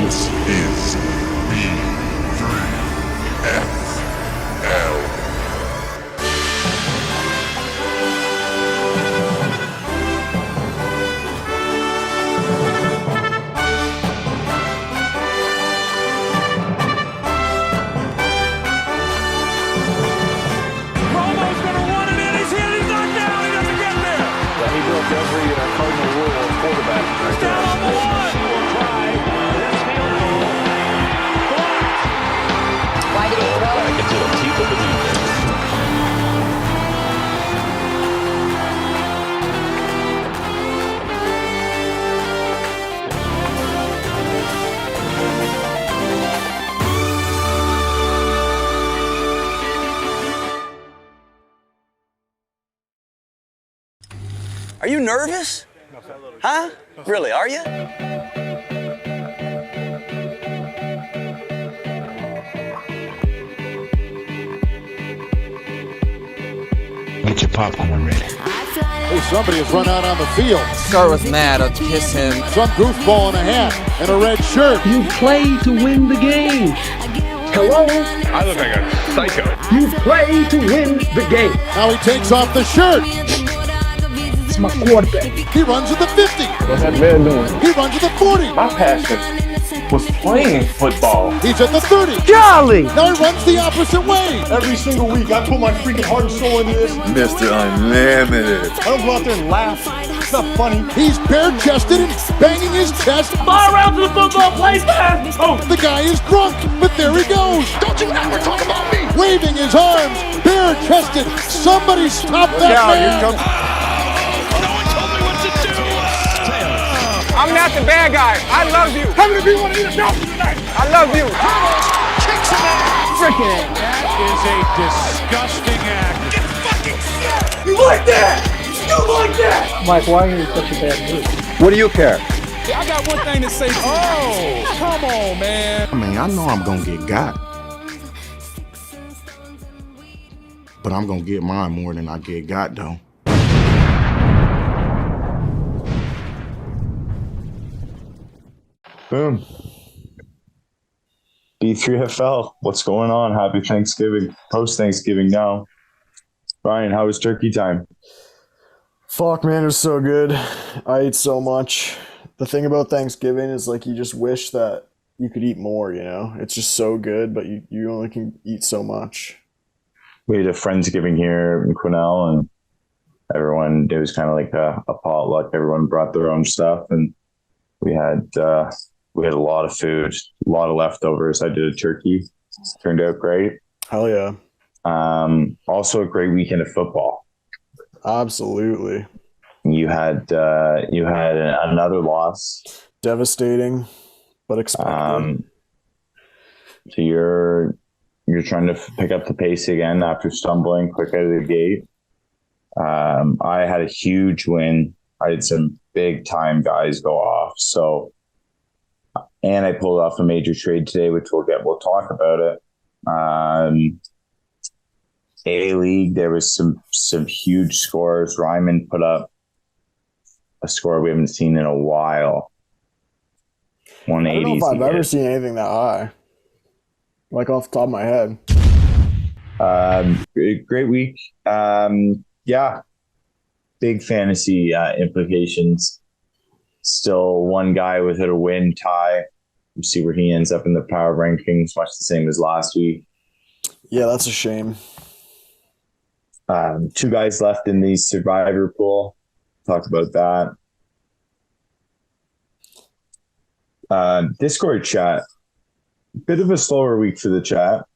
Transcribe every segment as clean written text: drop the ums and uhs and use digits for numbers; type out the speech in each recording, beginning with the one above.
This is B3FL. Are you nervous? Huh? Really, are you? Get your popcorn ready. Hey, somebody has run out on the field. Start with Matt, I'll kiss him. Some goofball in a hat and a red shirt. You play to win the game. Hello? I look like a psycho. You play to win the game. Now he takes off the shirt. It's my quarterback. He runs at the 50. What's that man doing? He runs at the 40. My passion was playing football. He's at the 30. Golly! Now he runs the opposite way. Every single week, I put my freaking heart and soul into this. Mr. Unlimited. I don't go out there and laugh. It's not funny. He's bare-chested and banging his chest. Fire around to the football, play fast! Oh! The guy is drunk, but there he goes. Don't you ever talk about me! Waving his arms, bare-chested. Somebody stop that man. I'm not the bad guy. I love you. How many people want to eat a dolphin tonight? I love you. Kicks him out! Freaking That is a disgusting act. Get fucking sick! You like that? You like that? Mike, why are you in such a bad mood? What do you care? I got one thing to say. Oh, come on, man. I mean, I know I'm gonna get got, but I'm gonna get mine more than I get got, though. Boom. B3FL. What's going on? Happy Thanksgiving. Post Thanksgiving now. Ryan, how was turkey time? Fuck, man, it was so good. I ate so much. The thing about Thanksgiving is, like, you just wish that you could eat more, you know? It's just so good, but you only can eat so much. We had a Friendsgiving here in Quesnel, and everyone, it was kind of like a potluck. Everyone brought their own stuff, and we had a lot of food, a lot of leftovers. I did a turkey. Turned out great. Hell yeah. Also a great weekend of football. Absolutely. You had another loss. Devastating, but expected. So you're trying to pick up the pace again after stumbling quick out of the gate. I had a huge win. I had some big time guys go off. So, and I pulled off a major trade today, which we'll talk about it. A-League, there was some huge scores. Ryman put up a score we haven't seen in a while. 180s. I don't know if I've ever seen anything that high. Like, off the top of my head. Great week. Yeah. Big fantasy implications. Still one guy without a win tie. We'll see where he ends up in the power rankings, much the same as last week. Yeah, that's a shame. 2 guys left in the survivor pool. Talked about that. Discord chat. Bit of a slower week for the chat.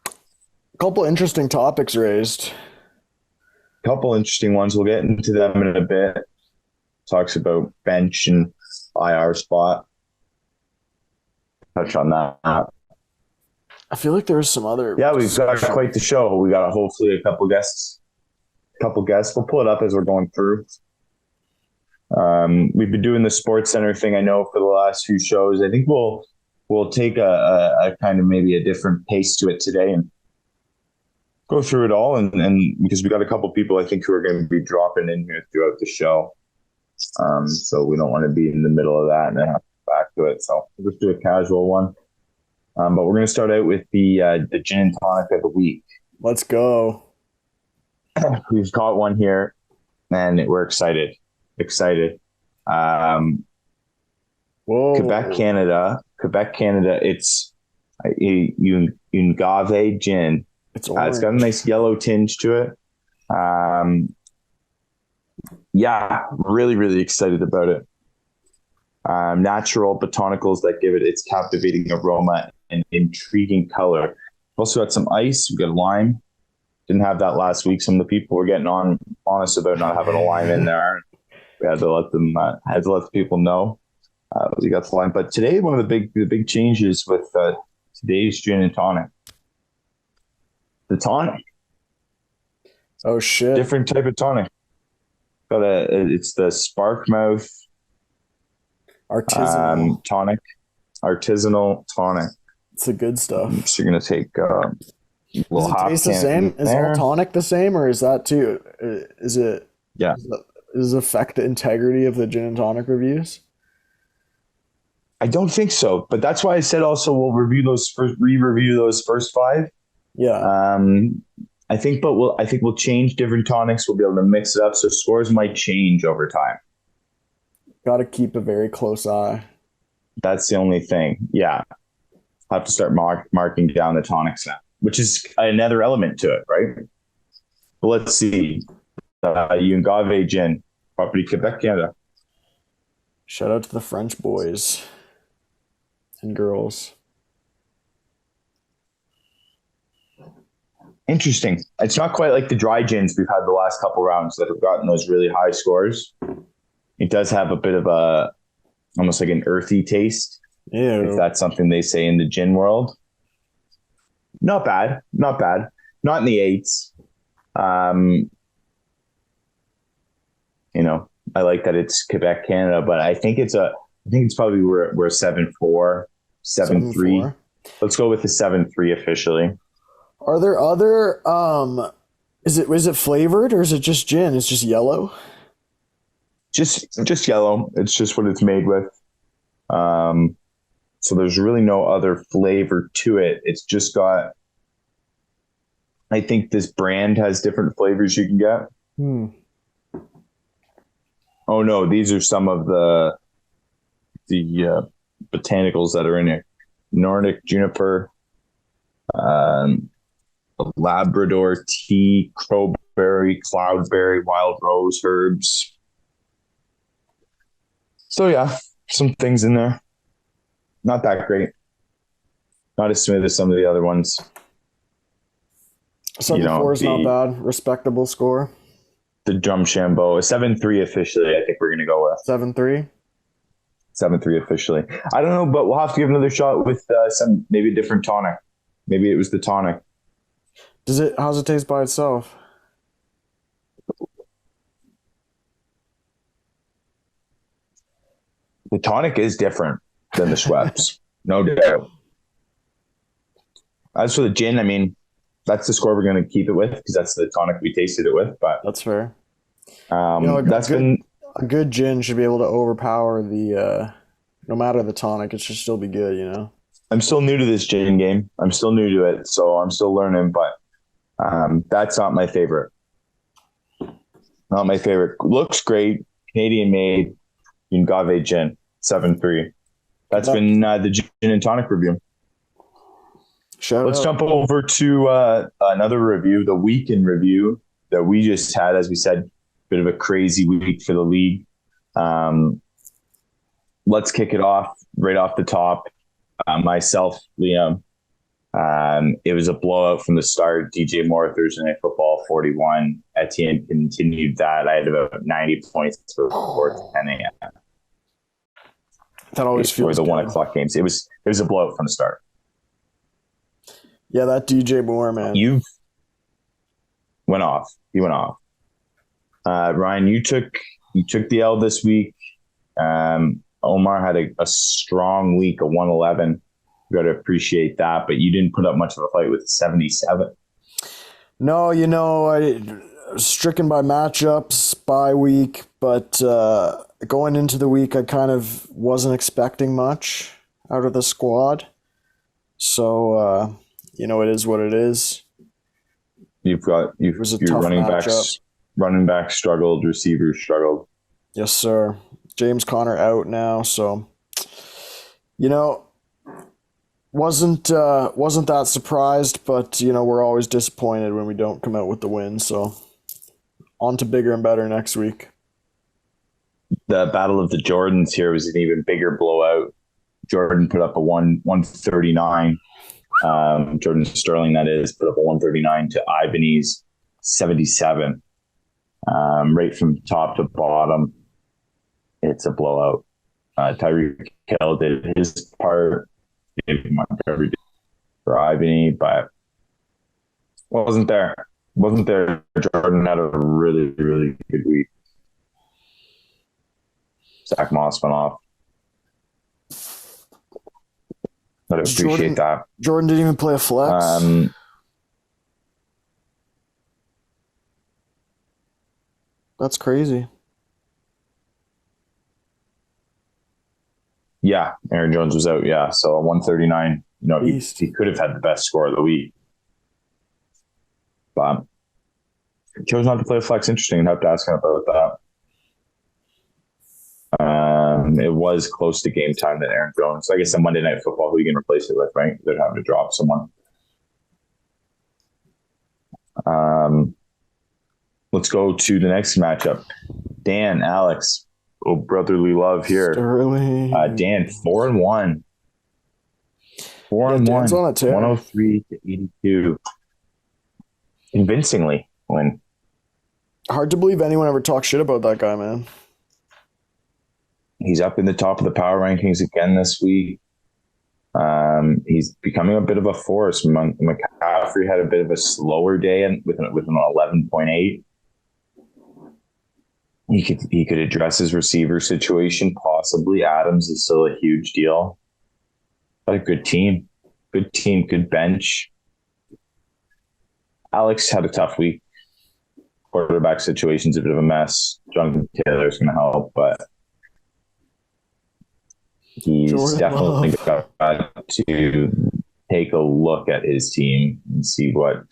A couple interesting topics raised. Couple interesting ones. We'll get into them in a bit. Talks about bench and IR spot. Touch on that. I feel like there was some other... Yeah, we've got quite the show. We got hopefully a couple guests. We'll pull it up as we're going through. We've been doing the Sports Center thing, I know, for the last few shows. I think we'll take a kind of maybe a different pace to it today and go through it all. And because we got a couple people, I think, who are going to be dropping in here throughout the show. So we don't want to be in the middle of that and then have to back to it. So we'll just do a casual one. But we're going to start out with the gin and tonic of the week. Let's go. We've got one here, and we're excited. Whoa. Quebec, Canada. It's Ungave gin. It's It's got a nice yellow tinge to it. Yeah, really, really excited about it. Natural botanicals that give it its captivating aroma and intriguing color. Also got some ice. We got lime. Didn't have that last week. Some of the people were getting on us about not having a lime in there. We had to let them. Had to let the people know. We got the lime. But today, one of the big changes with today's gin and tonic. The tonic. Oh shit! Different type of tonic. It's the Sparkmouth artisanal tonic. Artisanal tonic. It's the good stuff. So you're gonna take a little half. Does it taste the same? Is all tonic the same, or is that too? Is it? Yeah. Does it affect the integrity of the gin and tonic reviews? I don't think so, but that's why I said also we'll re-review those first 5. Yeah. I think we'll change different tonics. We'll be able to mix it up, so scores might change over time. Got to keep a very close eye. That's the only thing. Yeah, I'll have to start marking down the tonics now, which is another element to it, right? But let's see. Ungave gin, property Quebec, Canada. Shout out to the French boys and girls. Interesting. It's not quite like the dry gins we've had the last couple rounds that have gotten those really high scores. It does have a bit of almost like an earthy taste. Ew. If that's something they say in the gin world. Not bad. Not in the 8s. I like that it's Quebec, Canada, but I think it's probably we're 7-4, 7-3. Let's go with the 7-3 officially. Are there other is it flavored or is it just gin? It's just yellow? Just yellow. It's just what it's made with. So there's really no other flavor to it. It's just got, I think this brand has different flavors you can get. Oh no, these are some of the botanicals that are in it. Nordic juniper, Labrador tea, crowberry, cloudberry, wild rose herbs. So yeah, some things in there. Not that great. Not as smooth as some of the other ones. 7-4 is not bad. Respectable score. The Drumshambo, a 7-3 officially. I think we're gonna go with 7-3. 7-3 officially. I don't know, but we'll have to give another shot with maybe a different tonic. Maybe it was the tonic. How's it taste by itself? The tonic is different than the Schweppes, no doubt. As for the gin, I mean, that's the score we're going to keep it with because that's the tonic we tasted it with. But that's fair. A good gin should be able to overpower the no matter the tonic. It should still be good, you know. I'm still new to this gin game. I'm still new to it, so I'm still learning. But that's not my favorite. Not my favorite. Looks great. Canadian made. Ungave gin 7-3. That's been the gin and tonic review. Let's jump over to another review, the weekend review that we just had. As we said, bit of a crazy week for the league. Let's kick it off right off the top. Myself, Liam. It was a blowout from the start. DJ Moore, Thursday Night Football, 41. Etienne continued that. I had about 90 points before 10 a.m. That always feels the good. 1 o'clock games. It was a blowout from the start. Yeah, that DJ Moore, man. You went off. Ryan, you took the L this week. Omar had a strong week, a 111. You got to appreciate that, but you didn't put up much of a fight with 77. No, stricken by matchups, bye week, but going into the week, I kind of wasn't expecting much out of the squad. So, it is what it is. Your running backs. Running back struggled, receivers struggled. Yes, sir. James Conner out now, so wasn't that surprised, but we're always disappointed when we don't come out with the win. So on to bigger and better next week. The Battle of the Jordans here was an even bigger blowout. Jordan put up a 139. Jordan Sterling, that is, put up a 139 to Ibanez 77. Right from top to bottom, it's a blowout. Tyreek Hill did his part, gave Montgomery for Ibanez, but wasn't there. Jordan had a really, really good week. Zach Moss went off. But I appreciate that. Jordan didn't even play a flex. That's crazy. Yeah, Aaron Jones was out. Yeah, so a 139. He could have had the best score of the week, but chose not to play a flex. Interesting. I'd have to ask him about that. It was close to game time that Aaron Jones. I guess on Monday Night Football, who you can replace it with, right? They're having to drop someone. Let's go to the next matchup. Dan, Alex. Oh, brotherly love here. Sterling. Dan, 4-1. 4-1. Dan's on a tear. 103 to 82. Convincingly win. Hard to believe anyone ever talked shit about that guy, man. He's up in the top of the power rankings again this week. He's becoming a bit of a force. McCaffrey had a bit of a slower day with an 11.8. He could address his receiver situation, possibly. Adams is still a huge deal. But a good team, good bench. Alex had a tough week. Quarterback situation's a bit of a mess. Jonathan Taylor's going to help, but he's definitely got to take a look at his team and see what.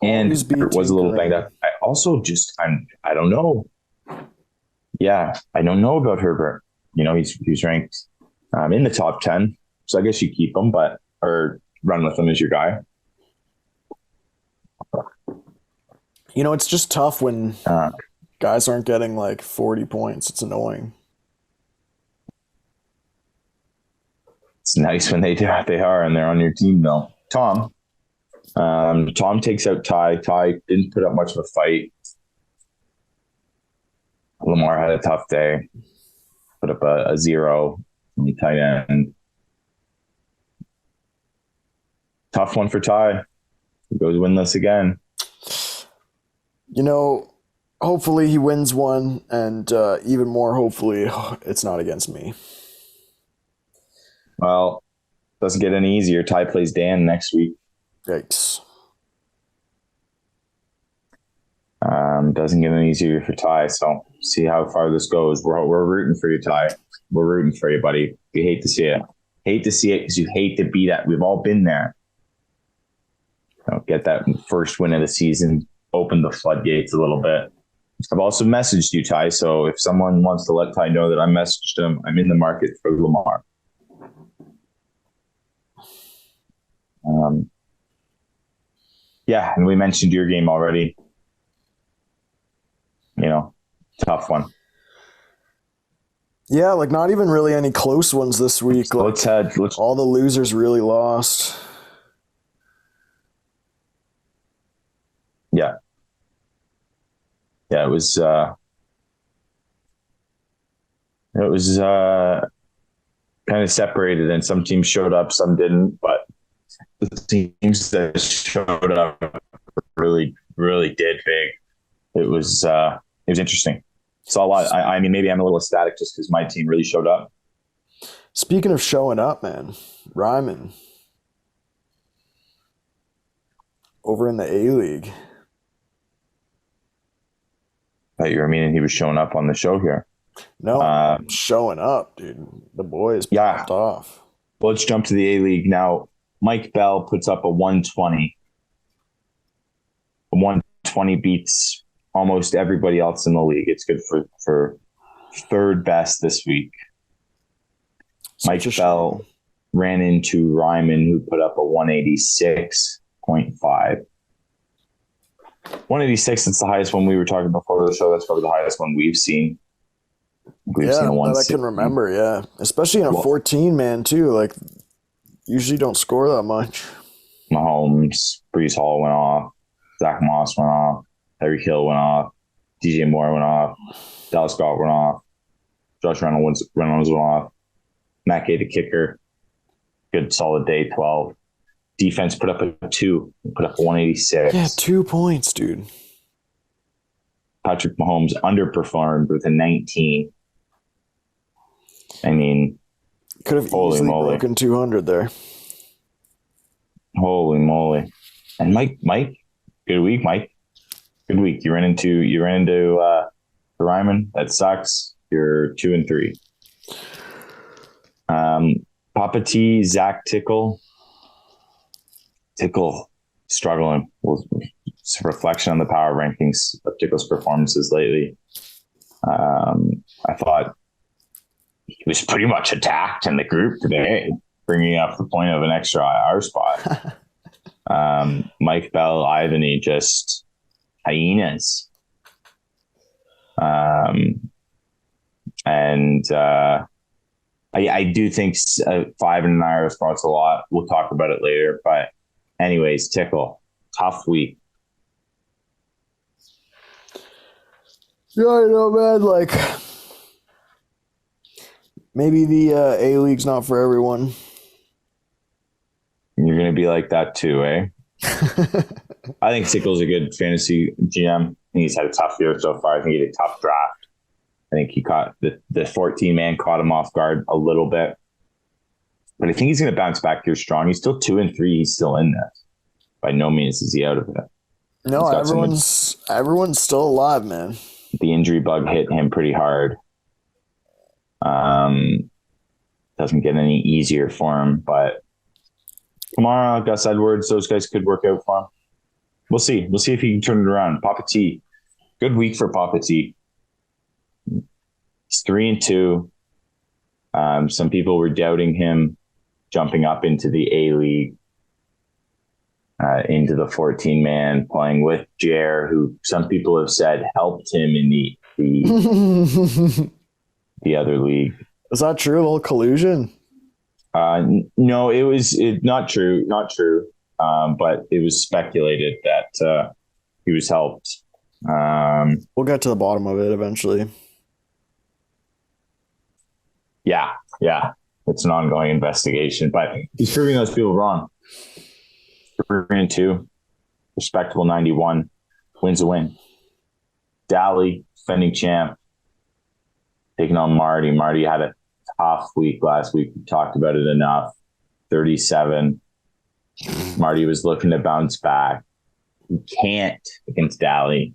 And was a little banged up. I also I don't know. Yeah, I don't know about Herbert. He's ranked in the top 10, so I guess you keep him, or run with him as your guy. It's just tough when guys aren't getting like 40 points. It's annoying. It's nice when they are, and they're on your team though. Tom takes out Ty. Ty didn't put up much of a fight. Lamar had a tough day. Put up a 0 on the tight end. Tough one for Ty. He goes winless again. Hopefully he wins one, and even more hopefully it's not against me. Well, doesn't get any easier. Ty plays Dan next week. Yikes. Doesn't get any easier for Ty, so see how far this goes. We're rooting for you, Ty. We're rooting for you, buddy. You hate to see it. Hate to see it because you hate to be that. We've all been there. Get that first win of the season. Open the floodgates a little bit. I've also messaged you, Ty, so if someone wants to let Ty know that I messaged him, I'm in the market for Lamar. Yeah, and we mentioned your game already. Tough one. Yeah, not even really any close ones this week. Let's all the losers really lost. Yeah. Yeah, it was kind of separated, and some teams showed up, some didn't, but the teams that showed up really, really did big. It was interesting. Saw a lot. I mean, maybe I'm a little ecstatic just because my team really showed up. Speaking of showing up, man, Ryman. over in the A-League. I thought you were meaning he was showing up on the show here. No, showing up, dude. The boys popped off. Well, let's jump to the A-League now. Mike Bell puts up a 120. A 120 beats almost everybody else in the league. It's good for third best this week. Mike Bell ran into Ryman, who put up a 186.5. 186, that's the highest one we were talking before the show. That's probably the highest one we've seen. We've seen a that I can remember, yeah. Especially in a 14-man, too. Like, usually don't score that much. Mahomes, Brees Hall went off. Zach Moss went off. Tyreek Hill went off. DJ Moore went off. Dallas Scott went off. Josh Reynolds went off. Matt Gay, the kicker. Good solid day, 12. Defense put up a 2. Put up a 186. Yeah, 2 points, dude. Patrick Mahomes underperformed with a 19. I mean, could have easily broken 200 there. Holy moly! And Mike, good week, Mike. Good week. You ran into Ryman. That sucks. You're 2-3. Papa T, Zach Tickle struggling. Well, it's a reflection on the power rankings of Tickle's performances lately. I thought he was pretty much attacked in the group today, bringing up the point of an extra IR spot. Mike Bell, Ivany, just hyenas. I do think 5 in an IR spot's a lot. We'll talk about it later. But anyways, Tickle, tough week. Yeah, I know, man. Like, maybe the A-League's not for everyone. You're going to be like that too, eh? I think Tickle's a good fantasy GM. I think he's had a tough year so far. I think he had a tough draft. I think he caught the 14-man caught him off guard a little bit. But I think he's going to bounce back here strong. He's still 2-3. He's still in this. By no means is he out of it. No, everyone's still alive, man. The injury bug hit him pretty hard. Doesn't get any easier for him, but tomorrow, Gus Edwards, those guys could work out for him. We'll see. We'll see if he can turn it around. Papa T, good week for Papa T. He's 3-2. Some people were doubting him jumping up into the A-League, into the 14-man, playing with Jer, who some people have said helped him in the the other league. Is that true? A little collusion? No, it was not true. Not true. But it was speculated that he was helped. We'll get to the bottom of it eventually. Yeah. It's an ongoing investigation, but he's proving those people wrong. 3-2, respectable 91, wins a win. Dally, defending champ, taking on Marty. Marty had a tough week last week. We talked about it enough. 37. Marty was looking to bounce back. He can't against Dally.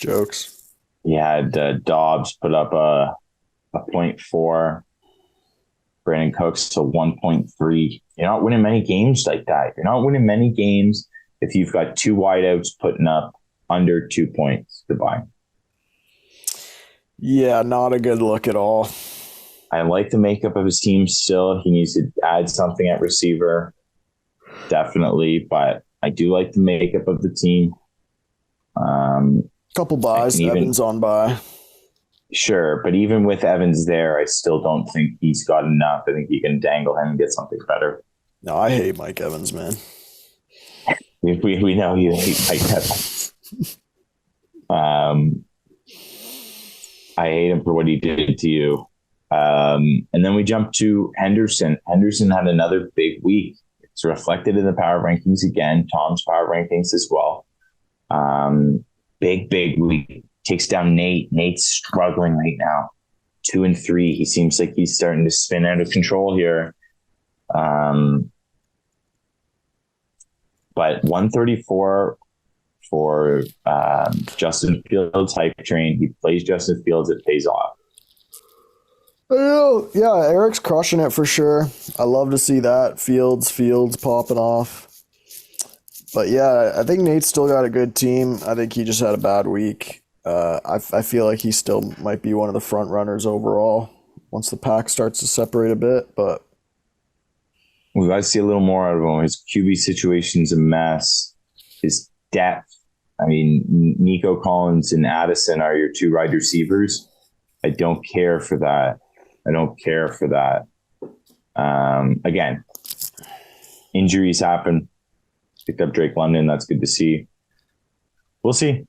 Jokes. He had Dobbs put up a 0.4. Brandon Cooks to 1.3. You're not winning many games like that. You're not winning many games if you've got two wideouts putting up under 2 points to buy. Yeah, not a good look at all. I like the makeup of his team still. He needs to add something at receiver, definitely. But I do like the makeup of the team. Couple buys, Evans on bye. Sure, but even with Evans there, I still don't think he's got enough. I think you can dangle him and get something better. No, I hate Mike Evans, man. We know you hate Mike Evans. I hate him for what he did to you. And then we jump to Henderson. Henderson had another big week. It's reflected in the power rankings again, Tom's power rankings as well. Big week. Takes down Nate. Nate's struggling right now. 2-3. He seems like he's starting to spin out of control here. But 134 for Justin Fields hype train. He plays Justin Fields. It pays off. I know. Yeah, Eric's crushing it for sure. I love to see that. Fields popping off. But yeah, I think Nate's still got a good team. I think he just had a bad week. I feel like he still might be one of the front runners overall once the pack starts to separate a bit. But we got to see a little more out of him. His QB situation's a mess. His depth. I mean, Nico Collins and Addison are your two wide receivers. I don't care for that. Again, injuries happen. Picked up Drake London. That's good to see. We'll see.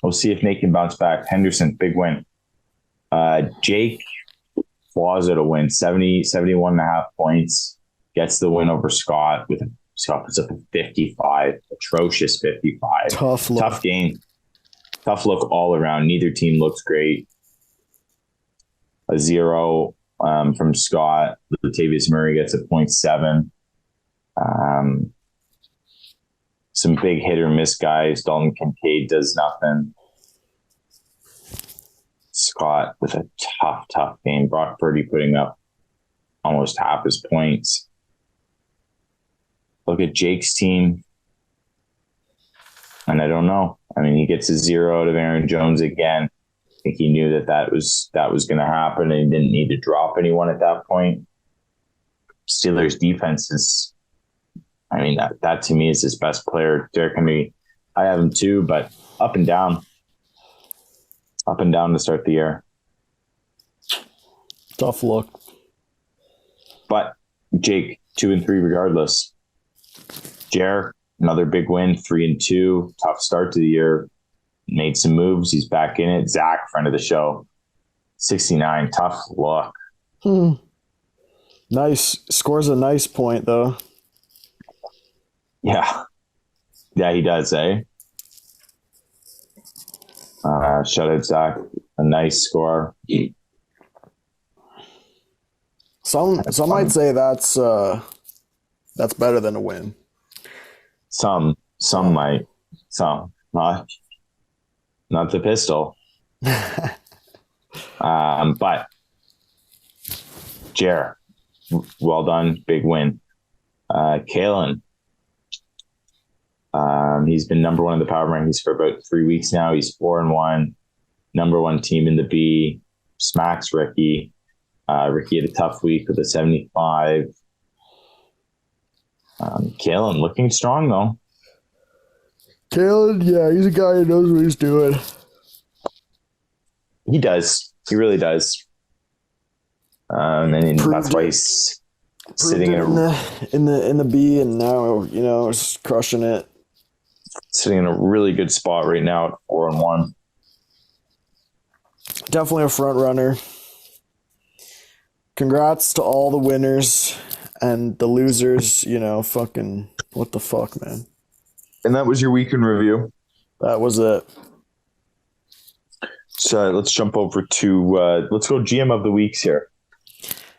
We'll see if Nate can bounce back. Henderson, big win. Jake flaws out a win. 71.5 points. Gets the win over Scott with Scott puts up a 55. Atrocious 55. Tough game. Tough look all around. Neither team looks great. A 0 from Scott. Latavius Murray gets a 0.7. Some big hit or miss guys. Dalton Kincaid does nothing. Scott with a tough game. Brock Purdy putting up almost half his points. Look at Jake's team. And I don't know. I mean, he gets a 0 out of Aaron Jones again. I think he knew that was going to happen and he didn't need to drop anyone at that point. Steelers defense is, I mean, that to me is his best player. Derek Henry, I have him too, but up and down. Up and down to start the year. Tough look. But Jake, 2-3 regardless. Jer, another big win, 3-2. Tough start to the year. Made some moves. He's back in it. Zach, friend of the show, 69. Tough luck. Nice. Scores a nice point, though. Yeah, he does, eh? Shout out, Zach. A nice score. Some might say that's better than a win. Some might. Some. Not the pistol. But Jer, well done. Big win. Kalen. He's been number one in the power rankings for about 3 weeks now. He's 4-1, number one team in the B. Smacks Ricky. Ricky had a tough week with a 75. Kalen looking strong though. Kalen, yeah, he's a guy who knows what he's doing. He does. He really does. And that's why he's sitting in the B, and now is crushing it. Sitting in a really good spot right now at 4-1. Definitely a front runner. Congrats to all the winners and the losers. Fucking what the fuck, man. And that was your week in review. That was it. So let's jump over to let's go GM of the weeks here.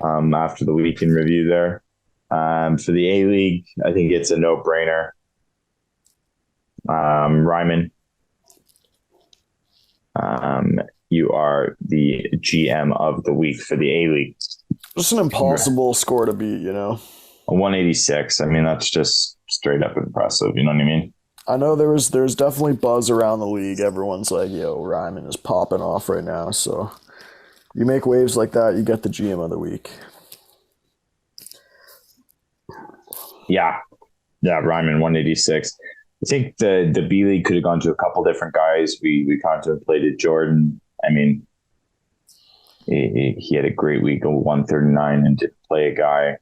After the week in review there. For the A-League, I think it's a no-brainer. Ryman, you are the GM of the week for the A-League. Just an impossible score to beat, A 186. I mean, that's just straight up impressive. You know what I mean? I know there's definitely buzz around the league. Everyone's like, yo, Ryman is popping off right now. So you make waves like that, you get the GM of the week. Yeah, Ryman 186. I think the B League could have gone to a couple different guys. We contemplated Jordan. I mean, he had a great week of 139 and didn't play a guy.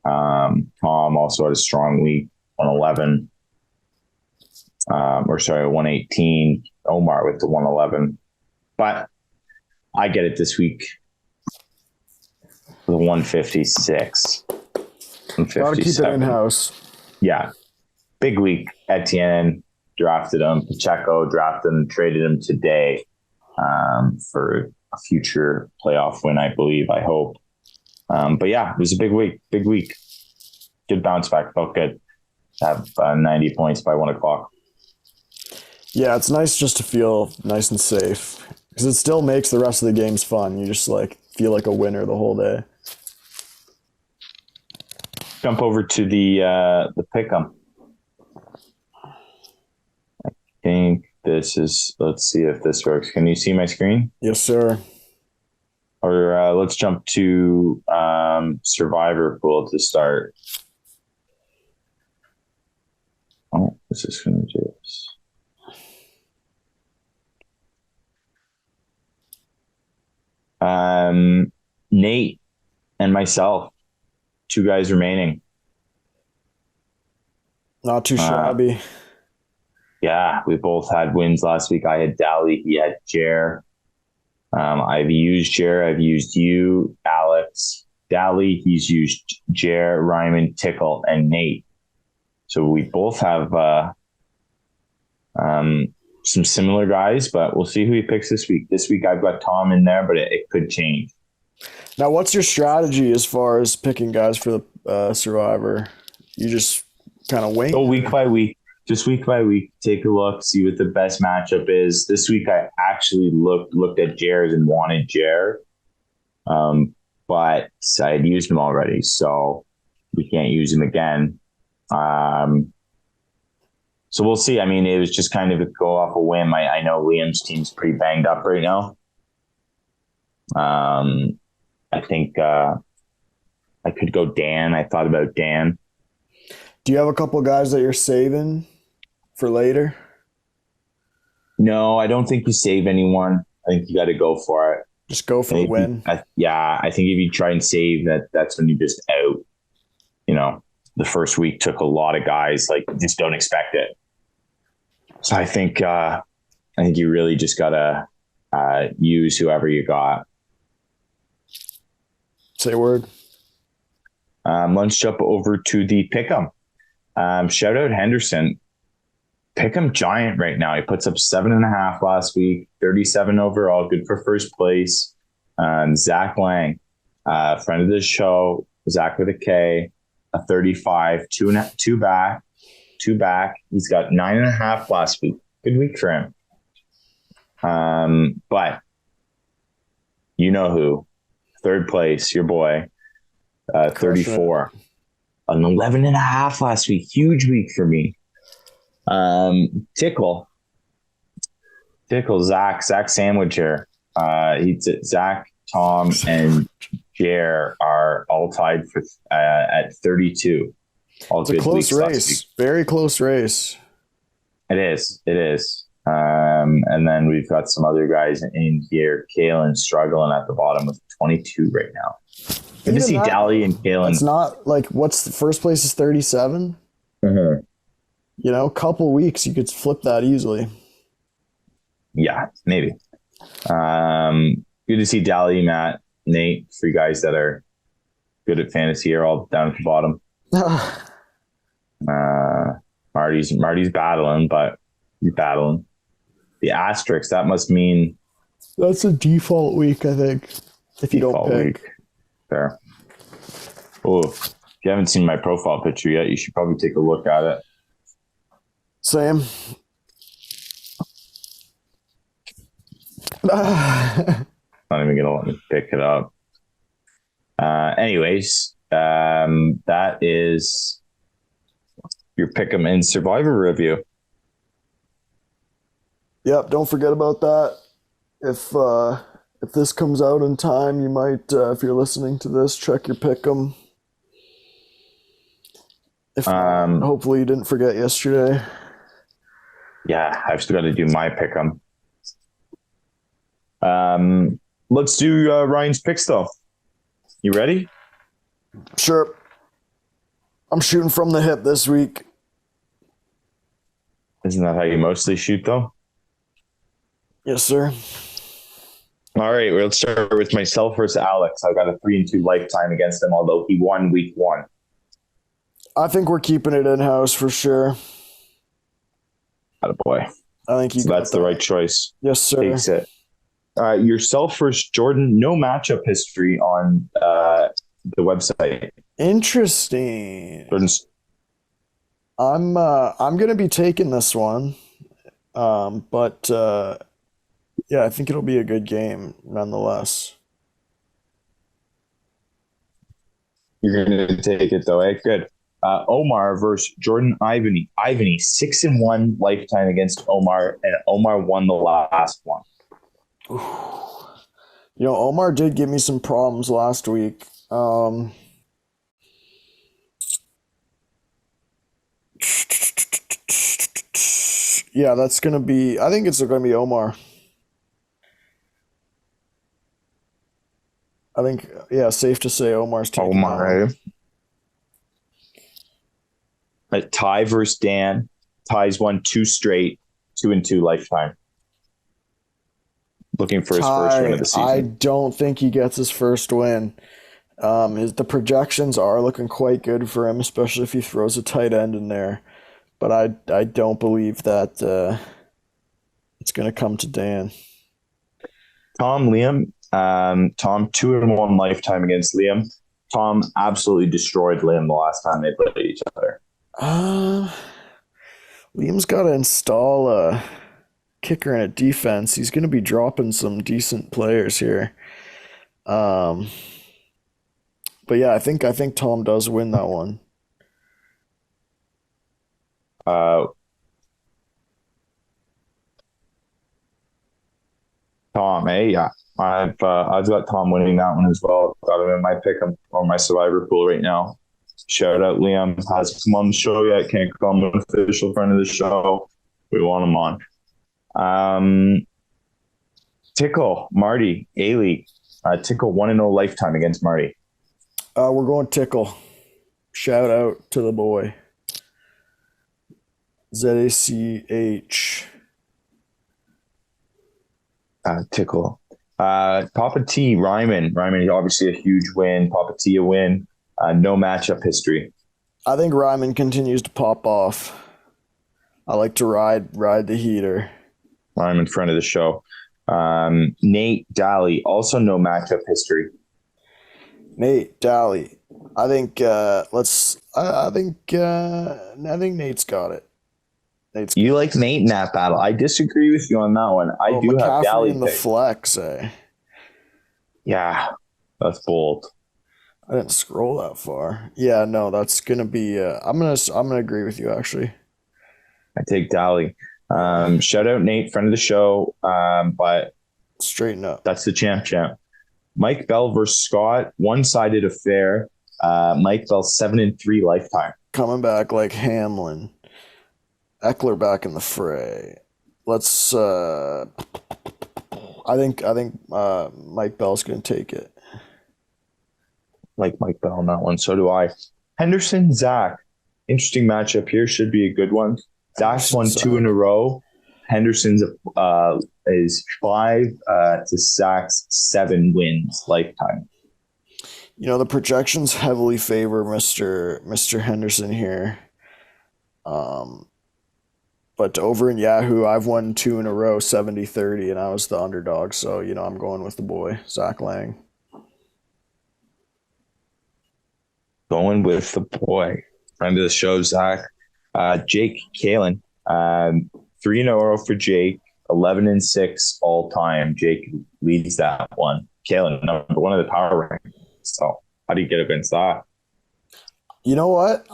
Tom also had a strong week, 111. 118. Omar with the 111. But I get it this week. The 156. Gotta keep it in-house. Yeah. Big week. Etienne drafted him. Pacheco drafted him, traded him today for a future playoff win, I believe, I hope. But yeah, it was a big week. Big week. good bounce back. Felt good to have 90 points by 1 o'clock. Yeah, it's nice just to feel nice and safe because it still makes the rest of the games fun. You just like feel like a winner the whole day. Jump over to the pick'em. I think this is. Let's see if this works. Can you see my screen? Yes, sir. Or let's jump to Survivor Pool to start. Oh, this is going to do this. Nate and myself, 2 guys remaining. Not too shabby. Yeah, we both had wins last week. I had Dally, he had Jer. I've used Jer, I've used you, Alex, Dally, he's used Jer, Ryman, Tickle, and Nate. So we both have some similar guys, but we'll see who he picks this week. This week I've got Tom in there, but it could change. Now, what's your strategy as far as picking guys for the Survivor? You just kind of wait? Go week by week. Just week by week, take a look, see what the best matchup is. This week, I actually looked at Jared and wanted Jared, but I had used him already, so we can't use him again. So we'll see. I mean, it was just kind of a go off a whim. I know Liam's team's pretty banged up right now. I think I could go Dan. I thought about Dan. Do you have a couple guys that you're saving for later? No, I don't think you save anyone. I think you got to go for it. Just go for the win. I think if you try and save that's when you're just out. You know, the first week took a lot of guys, like, just don't expect it. So I think you really just got to use whoever you got. Say a word. Let's jump over to the Pick'em. Shout out Henderson. Pick'em giant right now. He puts up 7.5 last week, 37 overall, good for first place. Zach Lang, friend of the show, Zach with a K, a 35, two back. He's got 9.5 last week. Good week for him. But you know who? Third place, your boy, 34. An 11.5 last week. Huge week for me. Tickle, Zach Sandwicher. Zach, Tom, and Jer are all tied for at 32. It's a close race. Very close race. It is. And then we've got some other guys in here. Kalen struggling at the bottom with 22 right now. Good to see Dally and Kalen. It's not like, what's the first place is 37? Mm-hmm. You know, couple weeks you could flip that easily. Yeah, maybe. Good to see Dally, Matt, Nate, 3 guys that are good at fantasy are all down at the bottom. Marty's battling, but he's battling. The asterisk, that must mean that's a default week, I think. If you don't pick. Week. Fair. Oh, if you haven't seen my profile picture yet, you should probably take a look at it. Same. Not even gonna let me pick it up. Anyways, that is your Pick'em and Survivor review. Yep, don't forget about that. If this comes out in time, you might, if you're listening to this, check your Pick'em. If not, hopefully you didn't forget yesterday. Yeah, I've still got to do my Pick'em. Let's do Ryan's picks though. You ready? Sure. I'm shooting from the hip this week. Isn't that how you mostly shoot though? Yes, sir. All right, well, let's start with myself versus Alex. I got a 3-2 lifetime against him, although he won week 1. I think we're keeping it in-house for sure. Attaboy. I think that's the right choice. Yes, sir. Takes it. Yourself versus Jordan. No matchup history on the website. Interesting. Jordan's I'm gonna be taking this one, but yeah, I think it'll be a good game nonetheless. You're going to take it, though, eh? Good. Omar versus Jordan Ivany. Ivany, 6-1 lifetime against Omar, and Omar won the last one. You know, Omar did give me some problems last week. Yeah, that's gonna be. I think it's gonna be Omar. I think, yeah, safe to say Omar's taking that one. Omar, eh? Ty versus Dan. Ty's won 2 straight, 2-2 lifetime. Looking for his first win of the season. I don't think he gets his first win. The projections are looking quite good for him, especially if he throws a tight end in there. But I don't believe that it's going to come to Dan. Tom, Liam. Tom, 2-1 lifetime against Liam. Tom absolutely destroyed Liam the last time they played each other. Liam's got to install a kicker and a defense. He's going to be dropping some decent players here. But yeah, I think Tom does win that one. Tom, yeah. I've got Tom winning that one as well. Got him in my pick on my survivor pool right now. Shout out Liam. Hasn't come on the show yet. Can't come an official friend of the show. We want him on. Tickle, Marty, A-League. Tickle 1-0 lifetime against Marty. We're going Tickle. Shout out to the boy. ZACH. Tickle. Papa T, Ryman. Ryman, obviously a huge win. Papa T, a win. No matchup history. I think Ryman continues to pop off. I like to ride the heater. Ryman, friend of the show. Nate Daly, also no matchup history. Nate Daly. I think I think Nate's got it. You like Nate in that battle. I disagree with you on that one. I do McCaffrey have Daly in the flex, eh? Yeah, that's bold. I didn't scroll that far. Yeah, no, that's gonna be. I'm gonna agree with you actually. I take Daly. Shout out Nate, friend of the show. But straighten up. That's the champ. Mike Bell versus Scott, one-sided affair. Mike Bell 7-3 lifetime. Coming back like Hamlin. Eckler back in the fray. Let's. I think Mike Bell's gonna take it. Like Mike Bell on that one. So do I. Henderson, Zach. Interesting matchup here. Should be a good one. Zach's won 2 in a row. Henderson's is 5 to Zach's 7 wins lifetime. You know, the projections heavily favor Mr. Henderson here. But over in Yahoo, I've won 2 in a row, 70-30, and I was the underdog. So, you know, I'm going with the boy, Zach Lang. Going with the boy. Friend of the show, Zach. Jake Kalen. 3 in a row for Jake. 11-6 all time. Jake leads that one. Kalen, number 1 of the power rankings. So how do you get against that? You know what?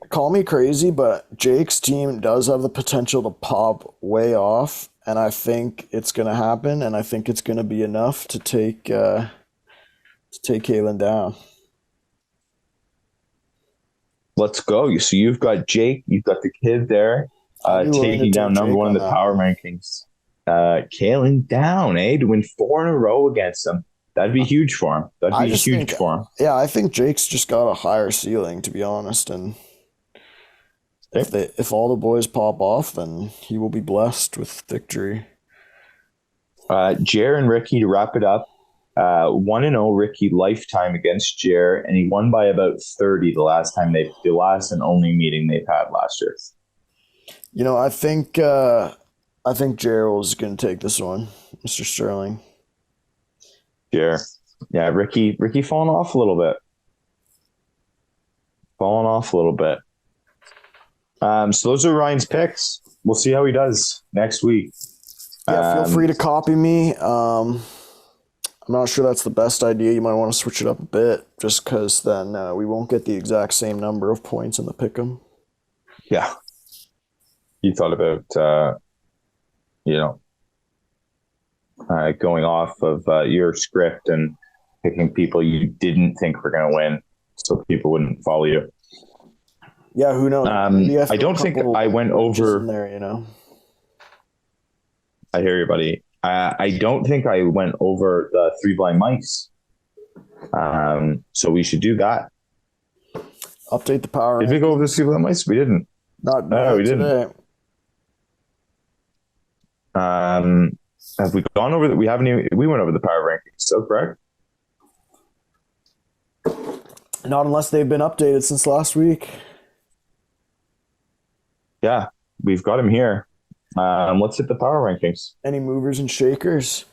Call me crazy, but Jake's team does have the potential to pop way off, and I think it's going to happen, and I think it's going to be enough to take Kalen down. Let's go. So you've got Jake, you've got the kid there, taking down number 1 in the power rankings. Kalen down, to win 4 in a row against him. That'd be huge for him. That'd be huge for him. Yeah, I think Jake's just got a higher ceiling, to be honest. And if all the boys pop off, then he will be blessed with victory. Jer and Ricky to wrap it up. 1-0 Ricky lifetime against Jer, and he won by about 30 the last and only meeting they've had last year. You know, I think Gerald's going to take this one, Mr. Sterling. Jer. Yeah, Ricky falling off a little bit. fallen off a little bit. So those are Ryan's picks. We'll see how he does next week. Yeah, feel free to copy me. I'm not sure that's the best idea. You might want to switch it up a bit, just because then we won't get the exact same number of points in the pick'em. Yeah. You thought about, going off of your script and picking people you didn't think were going to win, so people wouldn't follow you. Yeah, who knows? I don't think I went over in there. You know, I hear you, buddy. I don't think I went over the 3 blind mice. So we should do that. Update the power. Did we go over the 3 blind mice? We didn't. No, we didn't. Have we gone over that? We haven't even. We went over the power rankings. So correct. Not unless they've been updated since last week. Yeah, we've got him here. Let's hit the power rankings. Any movers and shakers?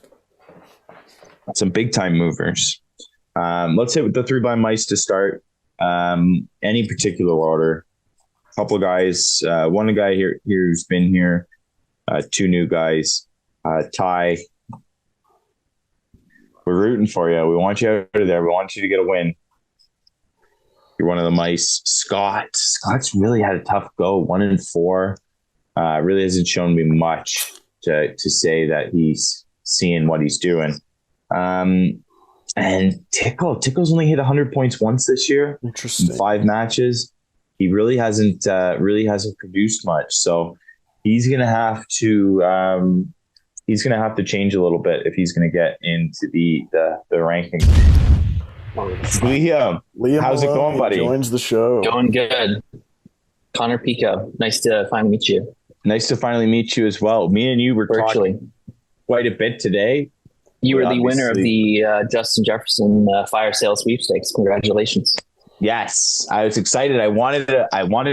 Some big time movers. Let's hit with the 3 blind mice to start. Any particular order? A couple of guys. One guy here who's been here. 2 new guys. Ty, we're rooting for you. We want you out of there. We want you to get a win. You're one of the mice. Scott's really had a tough go. 1-4. Really hasn't shown me much to say that he's seeing what he's doing. And Tickle's only hit 100 points once this year. Interesting. In 5 matches. He really hasn't produced much. So he's gonna have to change a little bit if he's gonna get into the ranking. Liam, how's it going, buddy? Joins the show. Going good. Connor Pico, nice to finally meet you. Nice to finally meet you as well. Me and you were talking quite a bit today. You were the winner of the Justin Jefferson fire sale sweepstakes. Congratulations. Yes, I was excited. I wanted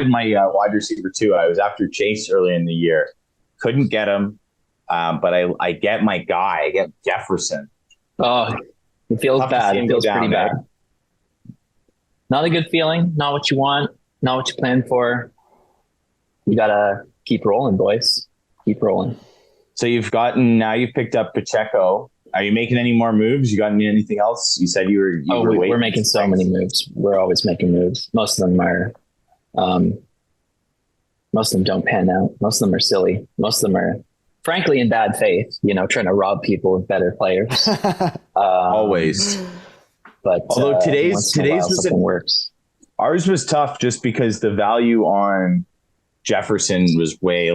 my wide receiver too. I was after Chase early in the year. Couldn't get him, but I get my guy. I get Jefferson. Oh, it feels bad. It feels pretty bad. Not a good feeling. Not what you want. Not what you planned for. You got to keep rolling, boys. Keep rolling. So you've picked up Pacheco. Are you making any more moves? You got anything else? You said we're making so many moves. We're always making moves. Most of them don't pan out. Most of them are silly. Most of them are, frankly, in bad faith, trying to rob people of better players. Always. But although today's works. Ours was tough just because the value on Jefferson was way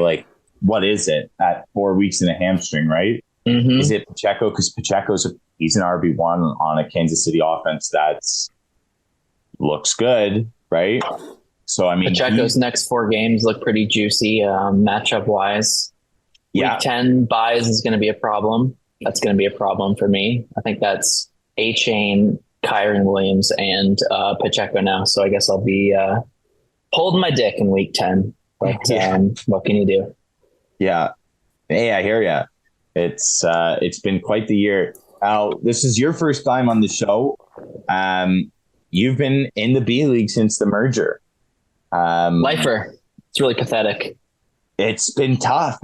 what is it at 4 weeks in a hamstring, right? Mm-hmm. Is it Pacheco? Because he's an RB1 on a Kansas City offense that's looks good, right? So I mean, Pacheco's next 4 games look pretty juicy matchup wise. Yeah. Week 10 buys is going to be a problem. That's going to be a problem for me. I think that's A-Chain, Kyron Williams, and Pacheco now. So I guess I'll be holding my dick in week 10. But what can you do? Yeah. Hey, I hear ya. It's been quite the year. Al, this is your first time on the show. You've been in the B League since the merger. Lifer. It's really pathetic. It's been tough.